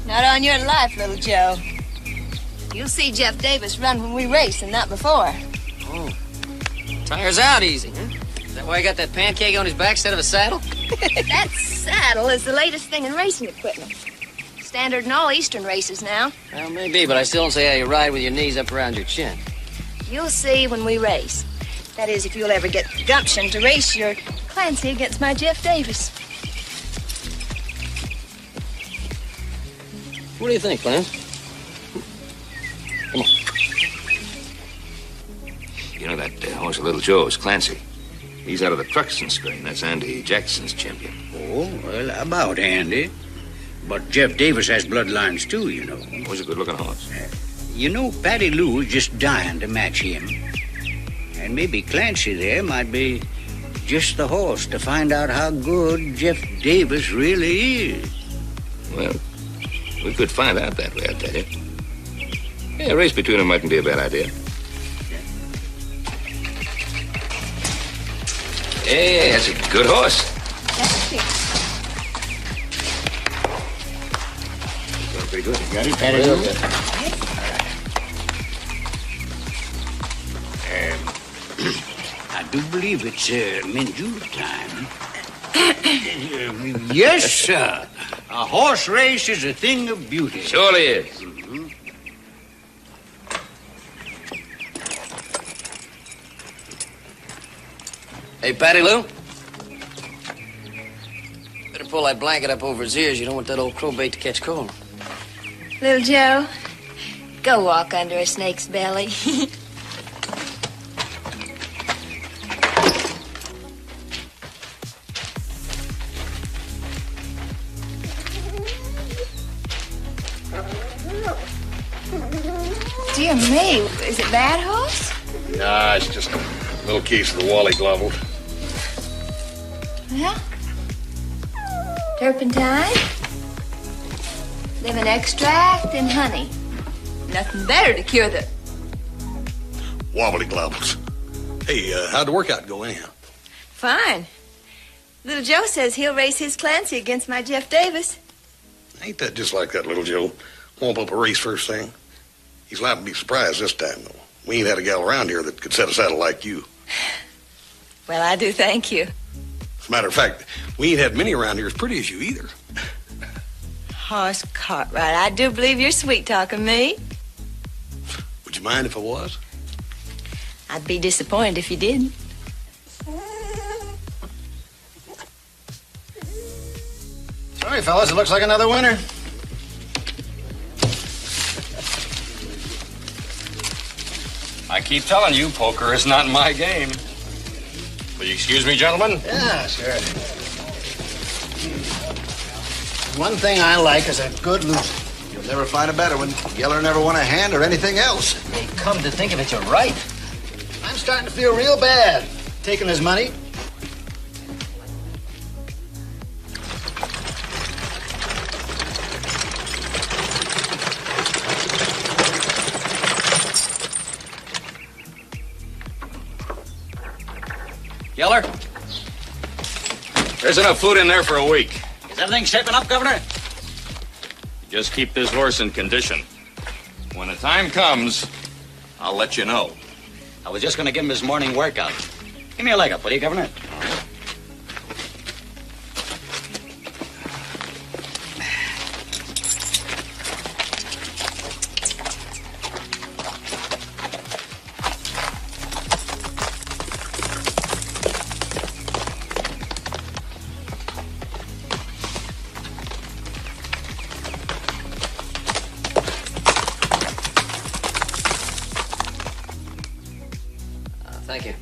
Not on your life, little Joe. You'll see Jeff Davis run when we race and not before. Oh. Tires out easy, huh? Is that why he got that pancake on his back instead of a saddle? That saddle is the latest thing in racing equipment. Standard in all Eastern races now. Well, maybe, but I still don't see how you ride with your knees up around your chin. You'll see when we race. That is, if you'll ever get the gumption to race your Clancy against my Jeff Davis. What do you think, Clarence? Come on. You know that horse of Little Joe's, Clancy. He's out of the Truxton strain. That's Andy Jackson's champion. Oh, well, about Andy. But Jeff Davis has bloodlines too, you know. He's a good-looking horse. You know, Patty Lou is just dying to match him. And maybe Clancy there might be just the horse to find out how good Jeff Davis really is. Well, we could find out that way, I tell you. Yeah, a race between them mightn't be a bad idea. Hey, that's a good horse. Pretty good. You got it, Patty Lou? I do believe it's Minjula time. Yes, sir. A horse race is a thing of beauty. Surely is. Mm-hmm. Hey, Patty Lou. Better pull that blanket up over his ears. You don't want that old crowbait to catch cold. Little Joe, go walk under a snake's belly. Dear me, is it bad, horse? Nah, it's just a little case of the Wally globble. Well, turpentine, lemon extract, and honey. Nothing better to cure the... Wobbly globbles. Hey, how'd the workout go anyhow? Fine. Little Joe says he'll race his Clancy against my Jeff Davis. Ain't that just like that, Little Joe? Womp up a race first thing. He's liable to be surprised this time, though. We ain't had a gal around here that could set a saddle like you. Well, I do thank you. As a matter of fact, we ain't had many around here as pretty as you either. Horse Cartwright, I do believe you're sweet-talking me. Would you mind if I was? I'd be disappointed if you didn't. Sorry, fellas, it looks like another winner. I keep telling you, poker is not my game. Will you excuse me, gentlemen? Yeah, sure. One thing I like is a good loser. You'll never find a better one. Yeller never won a hand or anything else. Hey, come to think of it, you're right. I'm starting to feel real bad taking his money. Yeller? There's enough food in there for a week. Is everything shaping up, Governor? Just keep this horse in condition. When the time comes, I'll let you know. I was just going to give him his morning workout. Give me a leg up, will you, Governor? Thank you.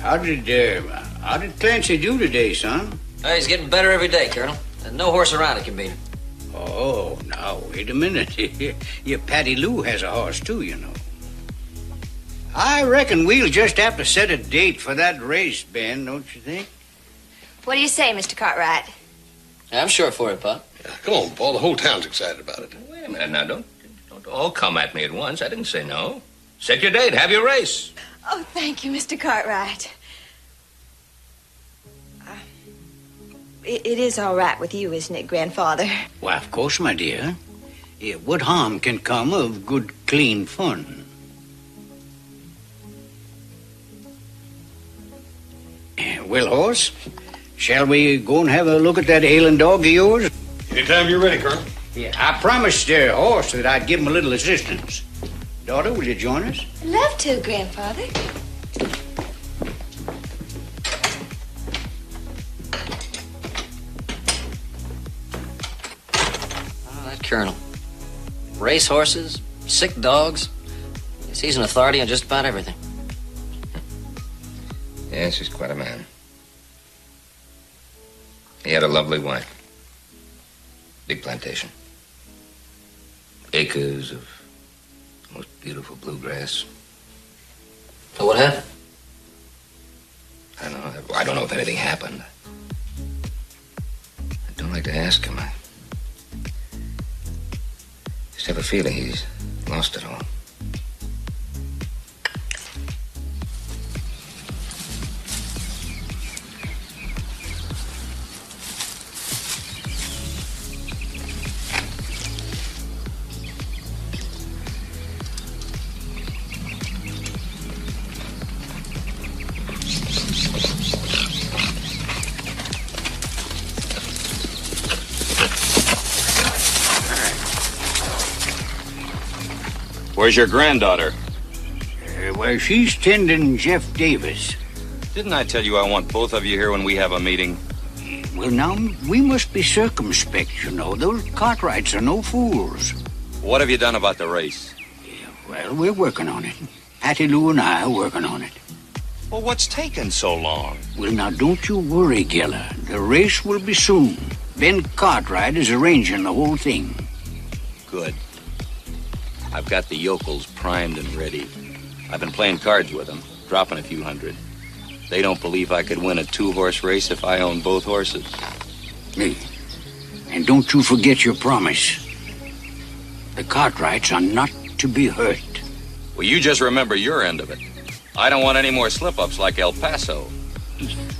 How did Clancy do today, son? He's getting better every day, Colonel. And no horse around it can beat him. Oh, now, wait a minute. Your Patty Lou has a horse, too, you know. I reckon we'll just have to set a date for that race, Ben, don't you think? What do you say, Mr. Cartwright? I'm sure for it, Pop. Come on, Paul. The whole town's excited about it. Wait a minute now. Don't all come at me at once. I didn't say no. Set your date. Have your race. Oh, thank you, Mr. Cartwright. It is all right with you, isn't it, Grandfather? Why, of course, my dear. Yeah, what harm can come of good, clean fun? Well, horse, shall we go and have a look at that ailing dog of yours? Anytime you're ready, Colonel. Yeah, I promised horse that I'd give him a little assistance. Daughter, will you join us? I'd love to, Grandfather. Oh, that Colonel. Race horses, sick dogs. He's an authority on just about everything. Yes, he's quite a man. He had a lovely wife. Big plantation. Acres of most beautiful bluegrass. So what happened? I don't know. I don't know if anything happened. I don't like to ask him. I just have a feeling he's lost it all. Where's your granddaughter? Well, she's tending Jeff Davis. Didn't I tell you I want both of you here when we have a meeting? Well, now, we must be circumspect, you know. Those Cartwrights are no fools. What have you done about the race? Well, we're working on it. Patty Lou and I are working on it. Well, what's taking so long? Well, now, don't you worry, Geller. The race will be soon. Ben Cartwright is arranging the whole thing. Good. I've got the yokels primed and ready. I've been playing cards with them, dropping a few hundred. They don't believe I could win a two-horse race if I own both horses. Me. And don't you forget your promise. The Cartwrights are not to be hurt. Well, you just remember your end of it. I don't want any more slip-ups like El Paso.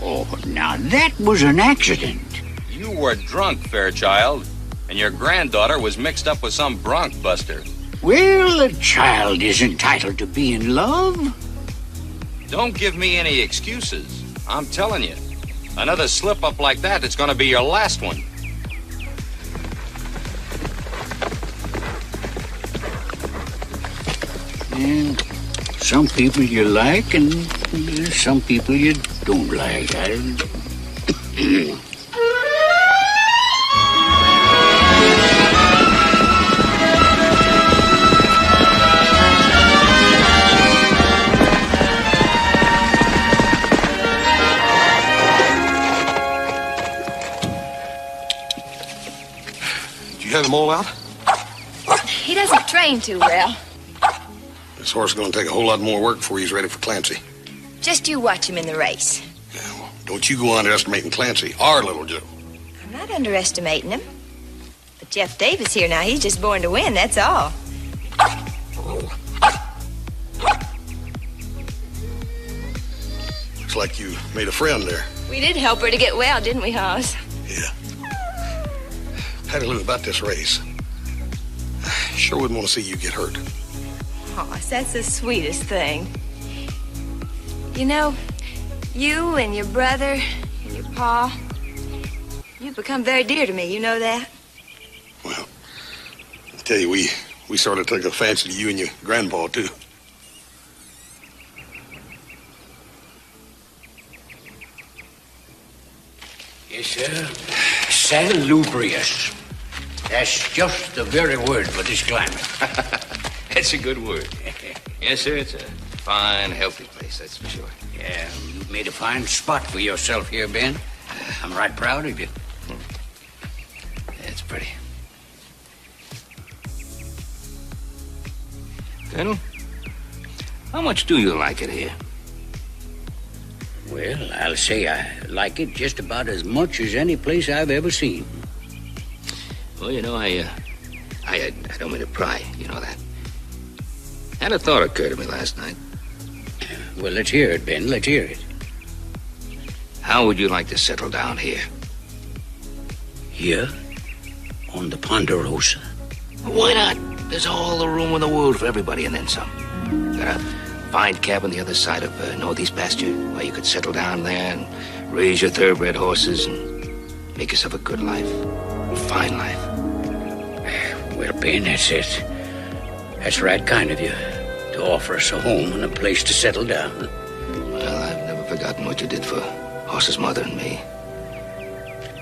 Oh, now that was an accident. You were drunk, Fairchild, and your granddaughter was mixed up with some bronc buster. Well, a child is entitled to be in love. Don't give me any excuses. I'm telling you, another slip-up like that, it's going to be your last one. And some people you like, and some people you don't like. You have them all out? He doesn't train too well. This horse is going to take a whole lot more work before he's ready for Clancy. Just you watch him in the race. Yeah, well, don't you go underestimating Clancy, our little Joe. I'm not underestimating him. But Jeff Davis here now, he's just born to win, that's all. Looks like you made a friend there. We did help her to get well, didn't we, Hoss? Yeah. Patty Lou, about this race. I sure wouldn't want to see you get hurt. Hoss, that's the sweetest thing. You know, you and your brother and your pa, you've become very dear to me, you know that? Well, I tell you, we sort of took a fancy to you and your grandpa, too. Yes, sir. Salubrious. That's just the very word for this climate. That's a good word. Yes, sir, it's a fine, healthy place, that's for sure. Yeah, you've made a fine spot for yourself here, Ben. I'm right proud of you. It's pretty. Colonel, how much do you like it here? Well, I'll say I like it just about as much as any place I've ever seen. Well, you know, I don't mean to pry, you know that. Had a thought occur to me last night. Well, let's hear it, Ben. Let's hear it. How would you like to settle down here? Here? On the Ponderosa? Why not? There's all the room in the world for everybody and then some. Got a fine cabin the other side of Northeast Pasture where you could settle down there and raise your thoroughbred horses and make yourself a good life. A fine life. Well, Ben, that's it. That's right kind of you to offer us a home and a place to settle down. Well, I've never forgotten what you did for Horse's mother and me.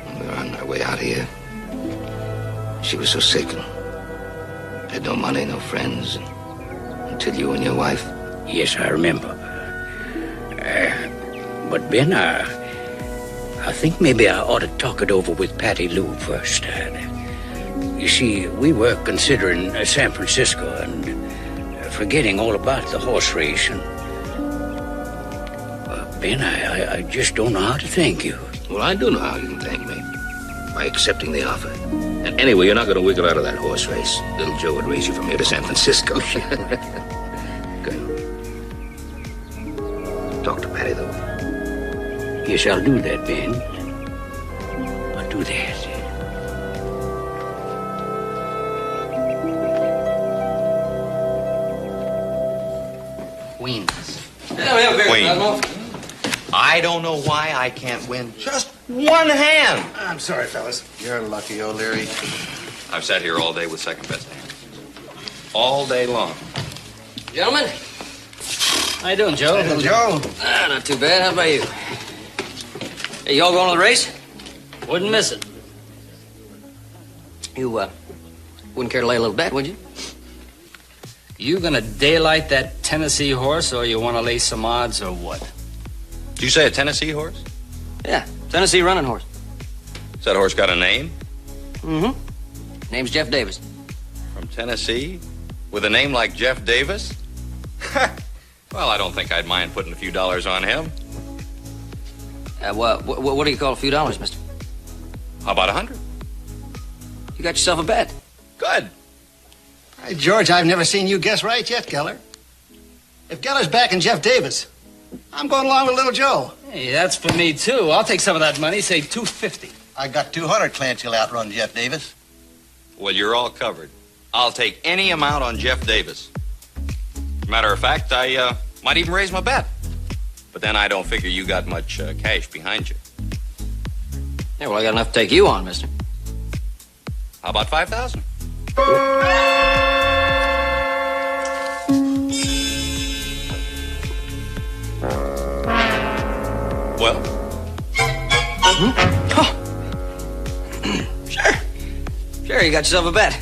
When we were on our way out here, she was so sick and had no money, no friends, until you and your wife. Yes, I remember. But Ben, I think maybe I ought to talk it over with Patty Lou first. You see, we were considering San Francisco and forgetting all about the horse race. And Ben, I just don't know how to thank you. Well, I do know how you can thank me. By accepting the offer. And anyway, you're not going to wiggle out of that horse race. Little Joe would race you from here to San Francisco. Good. Talk to Patty, though. Yes, I'll do that, Ben. I'll do that. Queens. Queen. I don't know why I can't win just one hand. I'm sorry, fellas. You're lucky, O'Leary. I've sat here all day with second best hands. All day long. Gentlemen, how you doing, Joe? Hey, Joe. Not too bad. How about you? Hey, y'all going to the race? Wouldn't miss it. You, wouldn't care to lay a little bet, would you? You gonna daylight that Tennessee horse, or you want to lay some odds, or what? Did you say a Tennessee horse? Yeah, Tennessee running horse. Has that horse got a name? Mm-hmm. Name's Jeff Davis. From Tennessee? With a name like Jeff Davis? Well, I don't think I'd mind putting a few dollars on him. What do you call a few dollars, mister? How about 100? You got yourself a bet. Good. Hey, George, I've never seen you guess right yet, Geller. If Geller's backing Jeff Davis, I'm going along with Little Joe. Hey, that's for me, too. I'll take some of that money, say $250. I got 200 Clancy will outrun Jeff Davis. Well, you're all covered. I'll take any amount on Jeff Davis. Matter of fact, I might even raise my bet. But then I don't figure you got much cash behind you. Yeah, well, I got enough to take you on, mister. How about 5,000? Well? Oh. Sure. Sure, you got yourself a bet.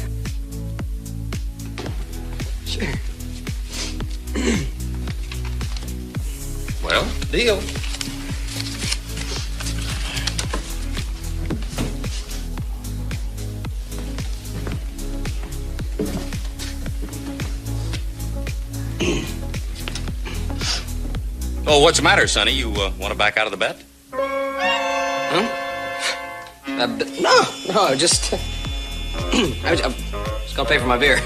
Sure. Well, deal. Oh, what's the matter, Sonny? You want to back out of the bet? Huh? No, just... I'm just gonna pay for my beer.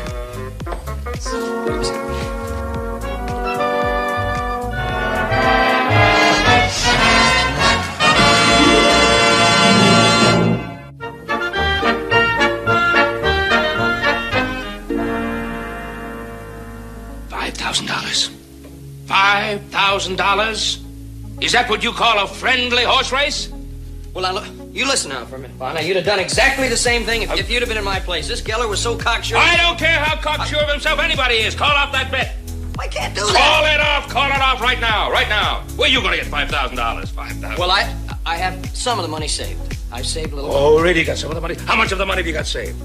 $5,000? Is that what you call a friendly horse race? Well, now, look, you listen now for a minute, Pa. Now, you'd have done exactly the same thing if you'd have been in my place. This Geller was so cocksure. I don't care how cocksure of himself anybody is. Call off that bet. I can't do Call that. it off. Call it off right now. Right now. Where you going to get $5,000? $5,000. Well, I have some of the money saved. I've saved a little. Oh, really? You got some of the money? How much of the money have you got saved?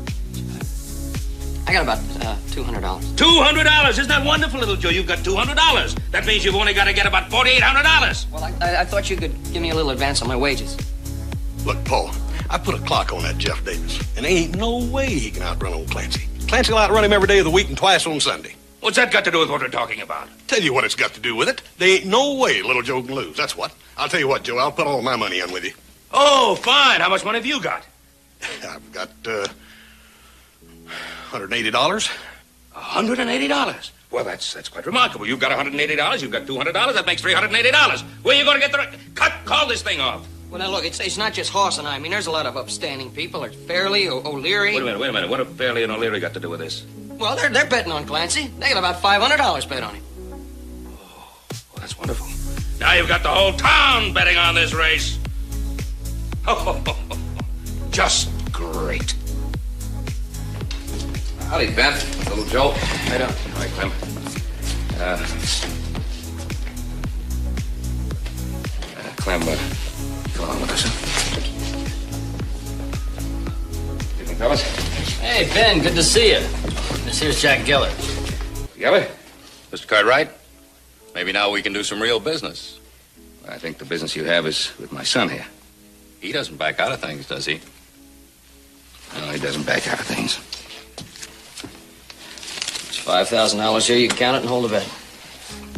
I got about $200. $200. Isn't that wonderful, little Joe? You've got $200. That means you've only got to get about $4,800. Well, I thought you could give me a little advance on my wages. Look, Paul, I put a clock on that Jeff Davis, and there ain't no way he can outrun old Clancy. Clancy will outrun him every day of the week and twice on Sunday. What's that got to do with what we're talking about? Tell you what it's got to do with it. There ain't no way little Joe can lose, that's what. I'll tell you what, Joe, I'll put all my money in with you. Oh, fine. How much money have you got? I've got, $180. $180? Well, that's quite remarkable. You've got $180, you've got $200, that makes $380. Where are you going to get the... Call this thing off. Well, now, look, it's not just Hoss and I. There's a lot of upstanding people. There's Fairley, O'Leary. Wait a minute. What have Fairley and O'Leary got to do with this? Well, they're betting on Clancy. They got about $500 bet on him. Oh, well, that's wonderful. Now you've got the whole town betting on this race. Oh, just great. Howdy, Ben. Little Joe. Right on. All right, Clem. Clem, come on with us. Evening, fellas. Hey, Ben, good to see you. This here's Jack Geller. Geller? Mr. Cartwright, maybe now we can do some real business. I think the business you have is with my son here. He doesn't back out of things, does he? No, he doesn't back out of things. It's $5,000 here. You can count it and hold a bet.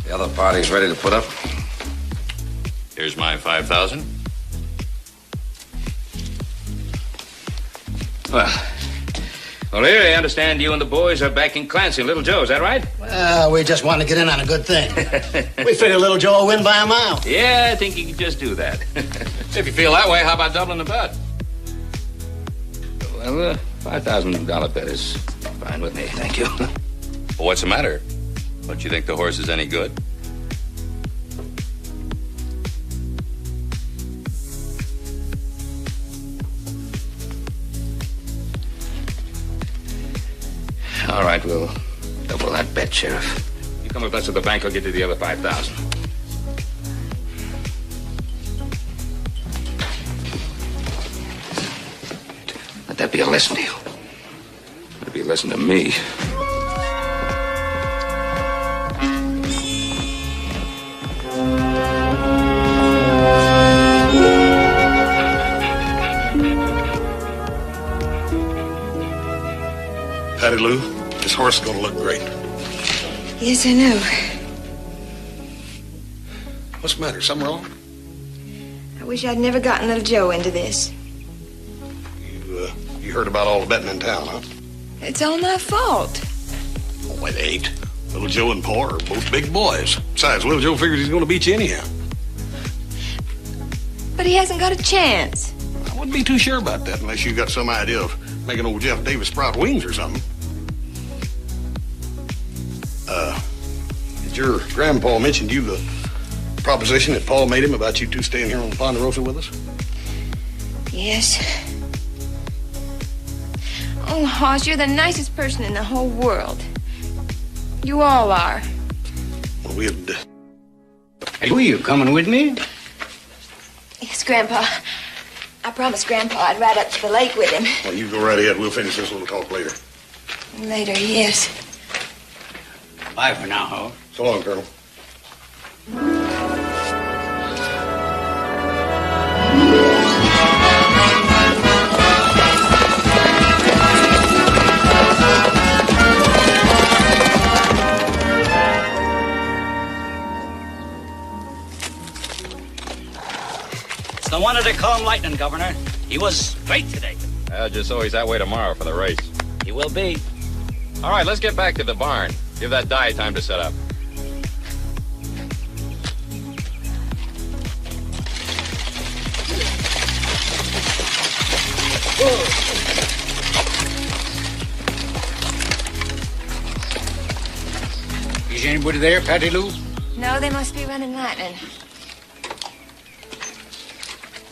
The other party's ready to put up. Here's my $5,000. Well, O'Leary, I understand you and the boys are backing Clancy and Little Joe. Is that right? Well, we just want to get in on a good thing. We figure little Joe will win by a mile. Yeah, I think you can just do that. If you feel that way, how about doubling the bet? Well, the $5,000 bet is fine with me, thank you. Well, what's the matter? Don't you think the horse is any good? All right, we'll double that bet, Sheriff. You come with us to the bank, I'll get you the other $5,000. Let that be a lesson to you. Let it be a lesson to me. Patty Lou, this horse is going to look great. Yes, I know. What's the matter? Something wrong? I wish I'd never gotten little Joe into this. You heard about all the betting in town, huh? It's all my fault. Oh, it ain't. Little Joe and Paul are both big boys. Besides, Little Joe figures he's going to beat you anyhow. But he hasn't got a chance. I wouldn't be too sure about that unless you got some idea of making old Jeff Davis sprout wings or something. Did your grandpa mention to you the proposition that Paul made him about you two staying here on Ponderosa with us? Yes. Oh, Hoss, you're the nicest person in the whole world. You all are. Well, we'd... Hey, were you coming with me? Yes, Grandpa. I promised Grandpa I'd ride up to the lake with him. Well, you go right ahead. We'll finish this little talk later. Later, yes. Bye for now, Ho. So long, Colonel. It's no wonder they call him Lightning, Governor. He was great today. Just so he's that way tomorrow for the race. He will be. All right, let's get back to the barn. Give that die time to set up. Is anybody there, Patty Lou? No, they must be running lightning.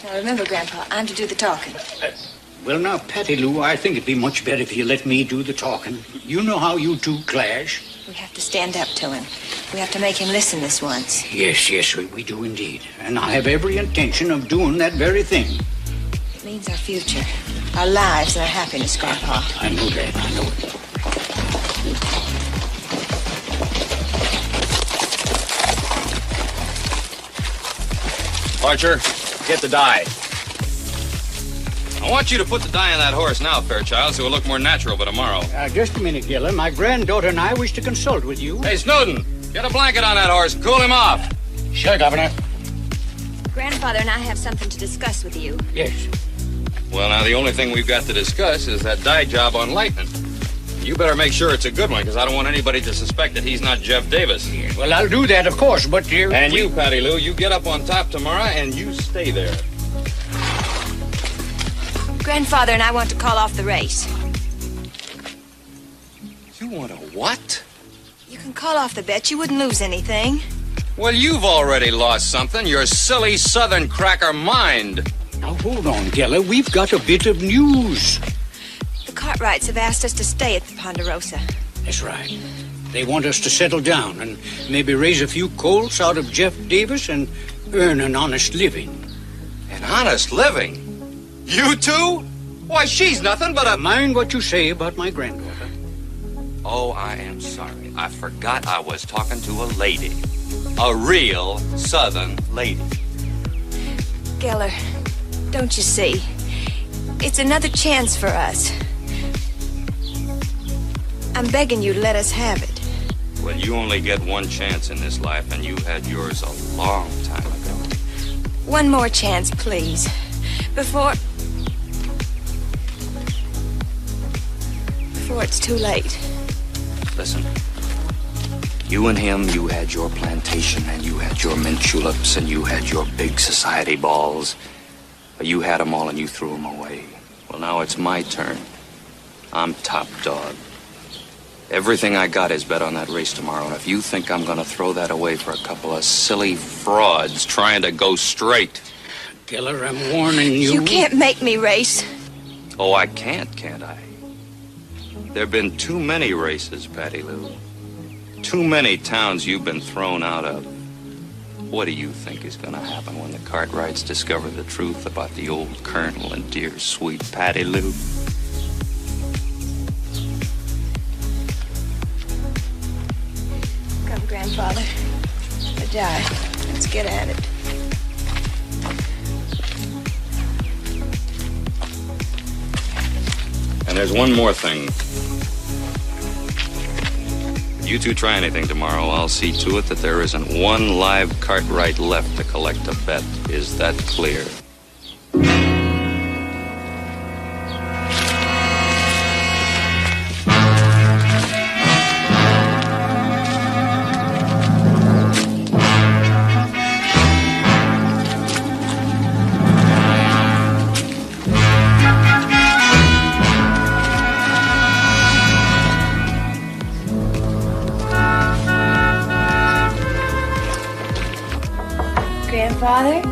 Now remember, Grandpa, I'm to do the talking. Well, now, Patty Lou, I think it'd be much better if you let me do the talking. You know how you two clash. We have to stand up to him. We have to make him listen this once. Yes, we do indeed. And I have every intention of doing that very thing. It means our future, our lives, and our happiness, Grandpa. I know that, I know it. Archer, get the die. I want you to put the dye on that horse now, Fairchild, so it'll look more natural by tomorrow. Just a minute, Giller. My granddaughter and I wish to consult with you. Hey, Snowden, get a blanket on that horse and cool him off. Sure, Governor. Grandfather and I have something to discuss with you. Yes. Well, now, the only thing we've got to discuss is that dye job on Lightning. You better make sure it's a good one, because I don't want anybody to suspect that he's not Jeff Davis. Well, I'll do that, of course, but... And you, Patty Lou, you get up on top tomorrow, and you stay there. Grandfather and I want to call off the race. You want to what? You can call off the bet. You wouldn't lose anything. Well, you've already lost something. Your silly southern cracker mind. Now, hold on, Geller. We've got a bit of news. The Cartwrights have asked us to stay at the Ponderosa. That's right. They want us to settle down and maybe raise a few colts out of Jeff Davis and earn an honest living. An honest living? You two? Why, she's nothing but a... Mind what you say about my granddaughter. Oh, I am sorry. I forgot I was talking to a lady. A real southern lady. Geller, don't you see? It's another chance for us. I'm begging you to let us have it. Well, you only get one chance in this life, and you had yours a long time ago. One more chance, please. Before it's too late. Listen. You and him, you had your plantation, and you had your mint tulips, and you had your big society balls. But you had them all, and you threw them away. Well, now it's my turn. I'm top dog. Everything I got is bet on that race tomorrow, and if you think I'm gonna throw that away for a couple of silly frauds trying to go straight... Geller, I'm warning you. You can't make me race. Oh, I can't I? There've been too many races, Patty Lou. Too many towns you've been thrown out of. What do you think is gonna happen when the Cartwrights discover the truth about the old colonel and dear sweet Patty Lou? Come, Grandfather. The die. Let's get at it. And there's one more thing. If you two try anything tomorrow, I'll see to it that there isn't one live Cartwright left to collect a bet. Is that clear? Grandfather?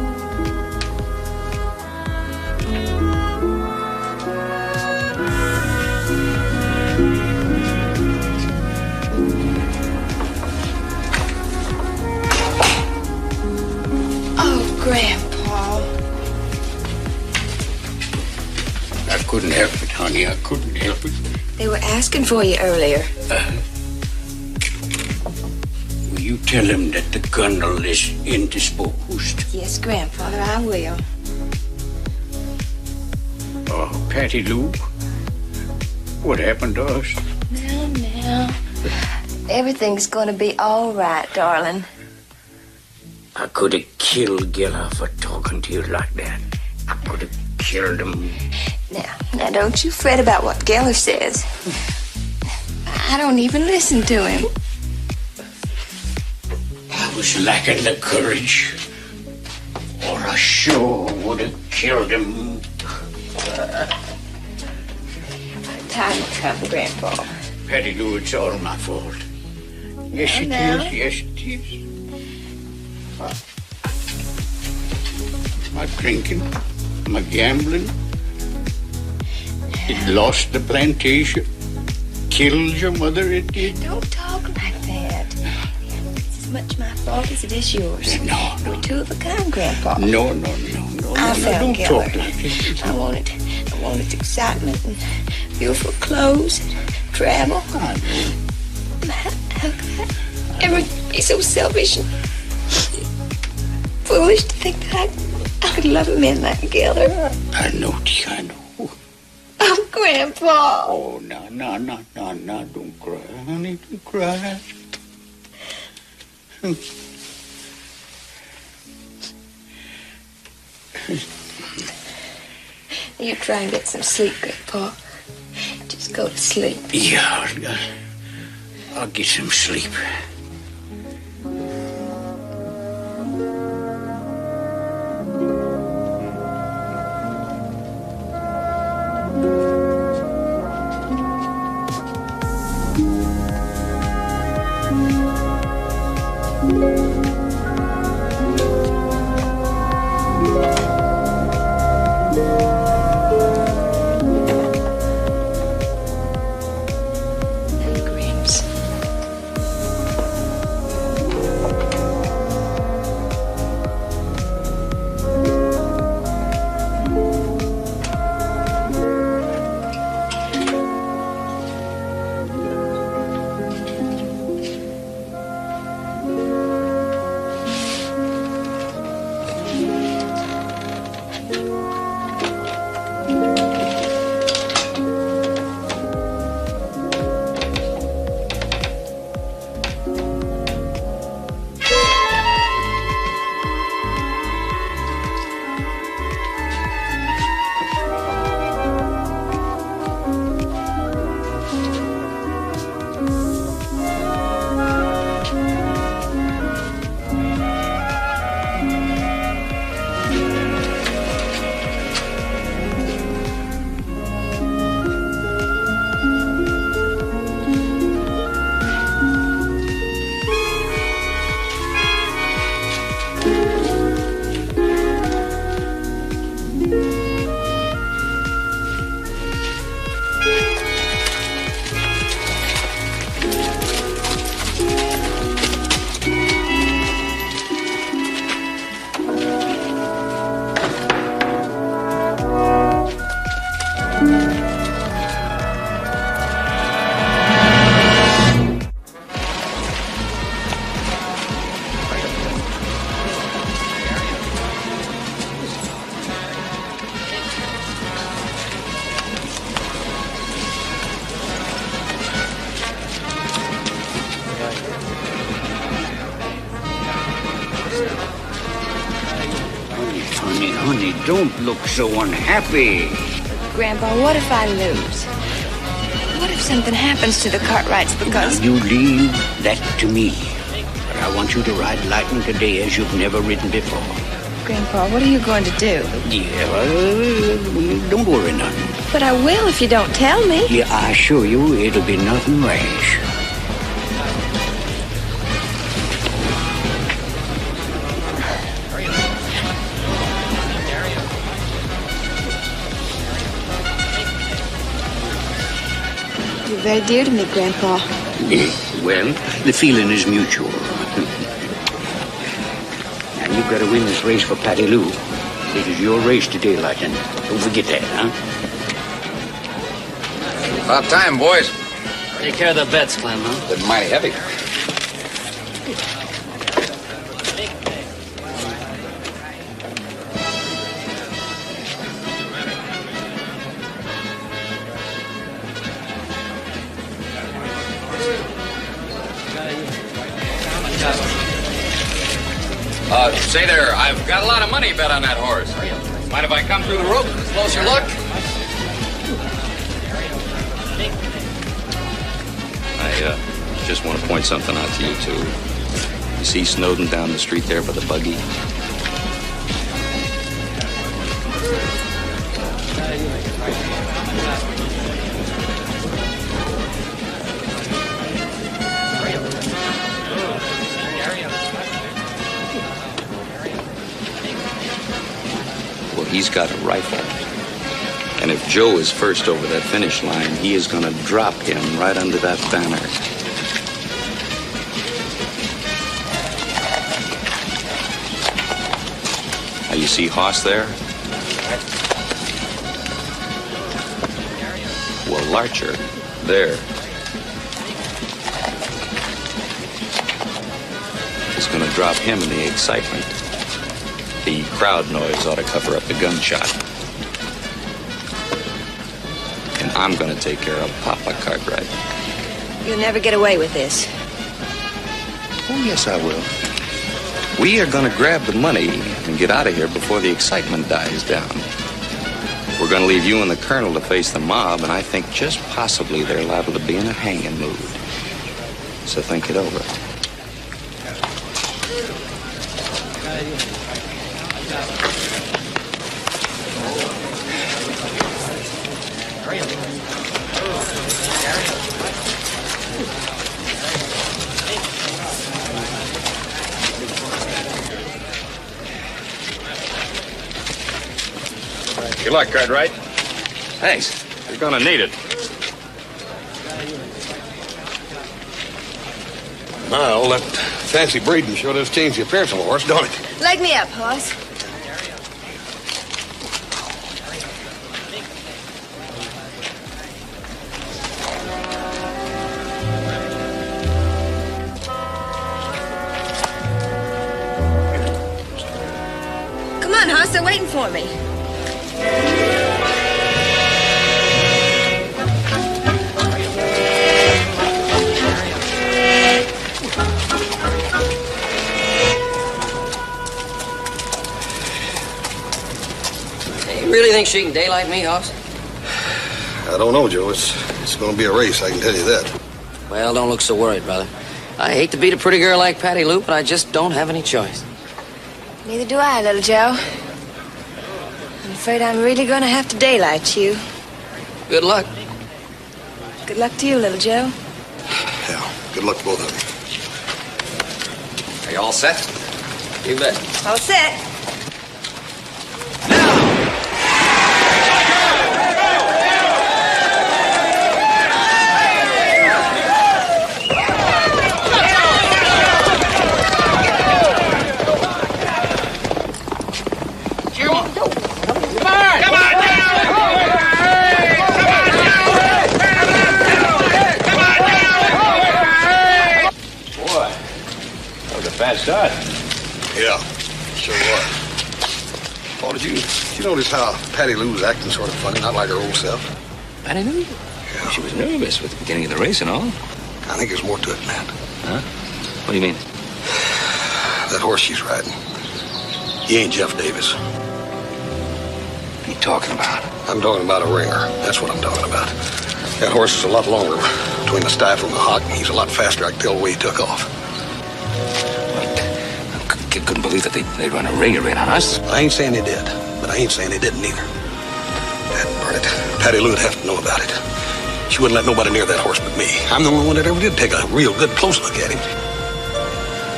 Oh, Grandpa. I couldn't help it, honey. I couldn't help it. They were asking for you earlier. Will you tell him that the colonel is indisposed? Yes, Grandfather, I will. Oh, Patty Lou, what happened to us? Now. Everything's gonna be all right, darling. I could have killed Geller for talking to you like that. I could have killed him. Now don't you fret about what Geller says. I don't even listen to him. I was lacking the courage, or I sure would have killed him. Time will come, Grandpa. Patty Lou, it's all my fault. Yes, it is. Yes, it is. My drinking, my gambling. It lost the plantation. Killed your mother, it did. Don't talk like that. It's as much my fault as it is yours. No. We're two of a kind, Grandpa. No. I found don't Geller. talk like this. I wanted excitement and beautiful clothes and travel. I know. How could I ever be so selfish and foolish to think that I could love a man like Geller? I know, dear, I know. Oh, Grandpa. Oh, no, don't cry, honey, don't cry. You try and get some sleep, Grandpa. Just go to sleep. Yeah, I'll get some sleep. Honey, don't look so unhappy. Grandpa, what if I lose? What if something happens to the Cartwrights because... Now you leave that to me. But I want you to ride lightning today as you've never ridden before. Grandpa, what are you going to do? Yeah, don't worry nothing. But I will if you don't tell me. Yeah, I assure you it'll be nothing rash. You're very dear to me, Grandpa. Well, the feeling is mutual. And you've got to win this race for Patty Lou. This is your race today, Lightning. Don't forget that, huh? About time, boys. Take care of the bets, Clem, huh? Been mighty heavy. Say there, I've got a lot of money bet on that horse. Mind if I come through the ropes with a closer look? I just want to point something out to you two. You see Snowden down the street there by the buggy? he's got a rifle. And if Joe is first over that finish line, he is going to drop him right under that banner. Now, you see Hoss there? Well, Larcher, there, is going to drop him in the excitement. The crowd noise ought to cover up the gunshot. And I'm going to take care of Papa Cartwright. You'll never get away with this. Oh, yes, I will. We are going to grab the money and get out of here before the excitement dies down. We're going to leave you and the colonel to face the mob, and I think just possibly they're liable to be in a hanging mood. So think it over. Good luck, Cartwright. Thanks. You're gonna need it. Well, that fancy breeding sure does change the appearance of a horse, don't it? Leg me up, Hoss. Come on, Hoss, they're waiting for me. You really think she can daylight me, Hoss? I don't know, Joe. It's going to be a race, I can tell you that. Well, don't look so worried, brother. I hate to beat a pretty girl like Patty Lou, but I just don't have any choice. Neither do I, little Joe. I'm afraid I'm really going to have to daylight you. Good luck. Good luck to you, little Joe. Yeah, good luck to both of you. Are you all set? You bet. All set. Fast start. Yeah, sure was. Oh, did you notice how Patty Lou's acting sort of funny, not like her old self? Patty Lou? Yeah. She was nervous with the beginning of the race and all. I think there's more to it than that. Huh? What do you mean? That horse she's riding. He ain't Jeff Davis. What are you talking about? I'm talking about a ringer. That's what I'm talking about. That horse is a lot longer between the stifle and the hock, and he's a lot faster. I can tell the way he took off. I couldn't believe that they'd run a ringer in on us. I ain't saying they did, but I ain't saying they didn't either. Dad, Burnett, Patty Lou would have to know about it. She wouldn't let nobody near that horse but me. I'm the only one that ever did take a real good close look at him.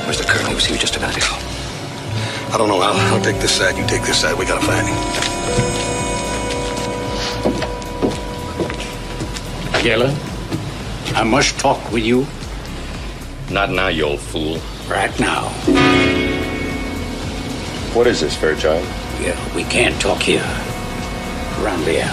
Where's the colonel? He was just about to go. I don't know. I'll take this side. You take this side. We gotta find him. Geller, I must talk with you. Not now, you old fool. Right now. What is this, Fairchild? Yeah, we can't talk here. Around there.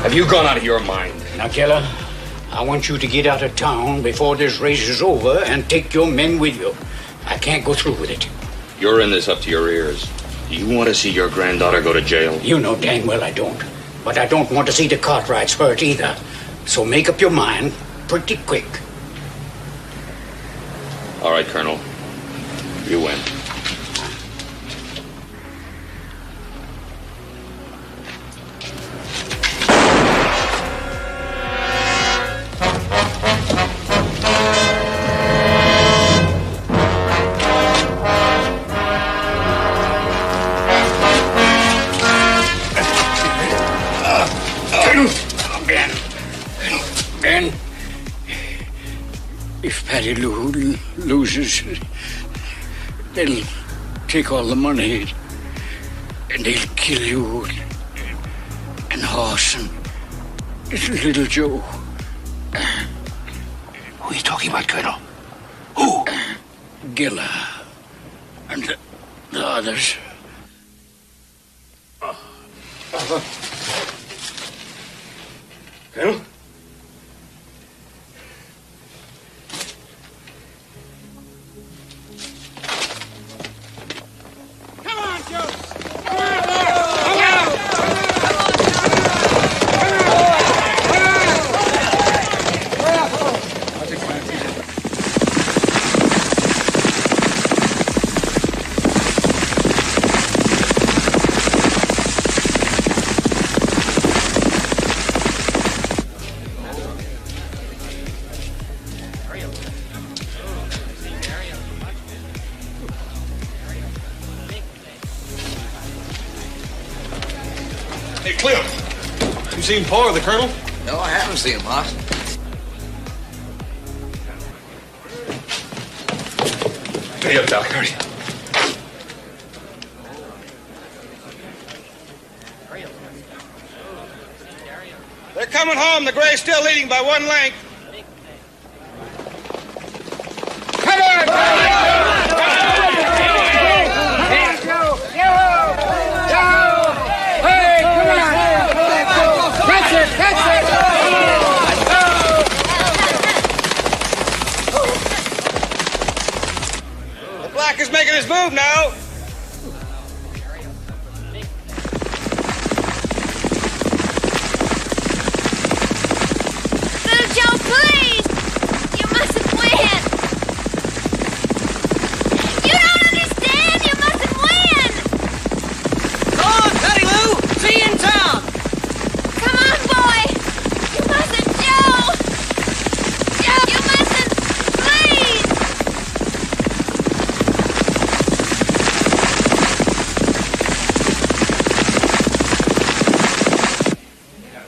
Have you gone out of your mind? Now, Keller, I want you to get out of town before this race is over and take your men with you. I can't go through with it. You're in this up to your ears. Do you want to see your granddaughter go to jail? You know dang well I don't. But I don't want to see the Cartwrights hurt either. So make up your mind pretty quick. All right, Colonel. You win. Patty Lou loses, they'll take all the money and they'll kill you and Hoss and little Joe. Who are you talking about, Colonel? Who? Gilla and the others. Colonel? Hey, Clem, you seen Pa or the Colonel? No, I haven't seen him, Hoss. Hurry up, Doc, hurry. They're coming home. The Gray's still leading by one length. Come on! The black is making his move now. Little Joe, please! You mustn't win! You don't understand! You mustn't win! Come on, Patty Lou! See you in town! Come on, boy! You mustn't, Joe! Joe, you mustn't! Please!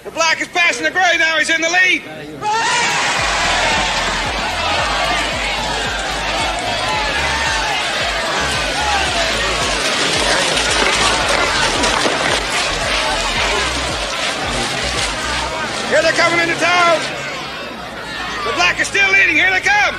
The black is passing the Gray now. He's in the lead. Here they're coming into town. The black is still leading. Here they come.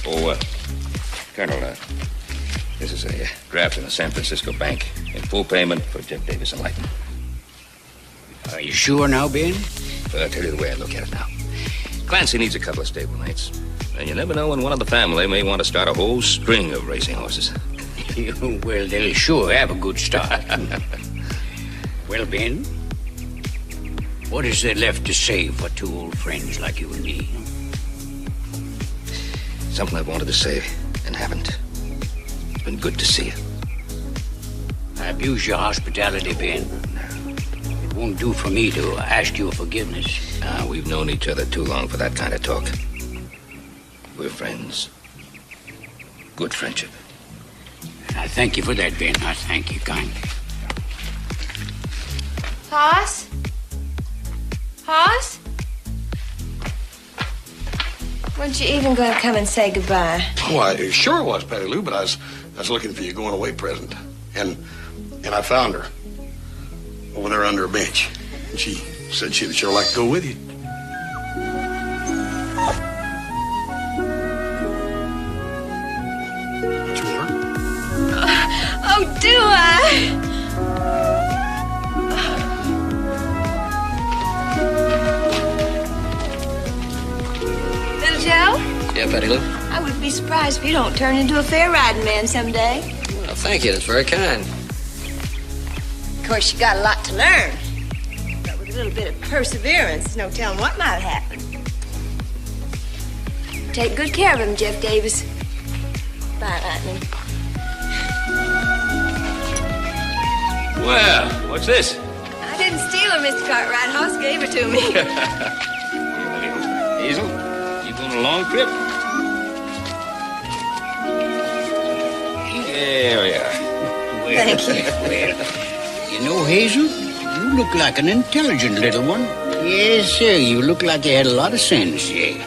Oh, Colonel, This is a draft in a San Francisco bank in full payment for Jeff Davis and Lighton. Are you sure now, Ben? Well, I'll tell you the way I look at it now. Clancy needs a couple of stable mates. And you never know when one of the family may want to start a whole string of racing horses. Well, they'll sure have a good start. Well, Ben, what is there left to say for two old friends like you and me? Something I've wanted to say and haven't. It's been good to see you. I abuse your hospitality, Ben. It won't do for me to ask your forgiveness. We've known each other too long for that kind of talk. We're friends. Good friendship. I thank you for that, Ben. I thank you kindly. Hoss? Hoss? Weren't you even going to come and say goodbye? Oh, I sure was, Patty Lou, but I was looking for your going away present. And I found her over there under a bench. And she said she'd sure like to go with you. Don't you want her? Oh, do I? Little Joe? Yeah, Patty Lou? I would be surprised if you don't turn into a fair riding man someday. Well, thank you. That's very kind. Of course, you got a lot to learn. But with a little bit of perseverance, there's no telling what might happen. Take good care of him, Jeff Davis. Bye, Lightning. Well, what's this? I didn't steal her, Mr. Cartwright. Hoss gave her to me. Hazel, you going on a long trip? There we are. Thank you. Well, you know, Hazel, you look like an intelligent little one. Yes, sir. You look like you had a lot of sense, yeah.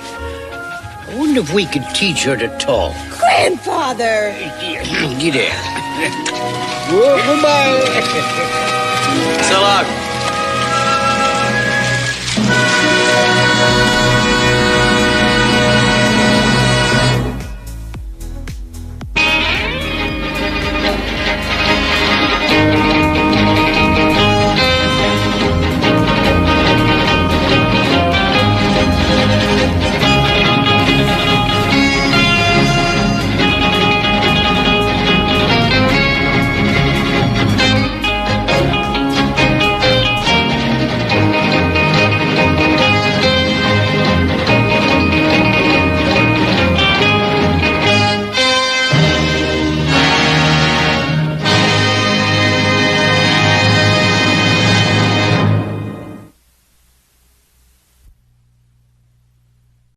I wonder if we could teach her to talk. Grandfather! Get out. Whoa, goodbye. So long.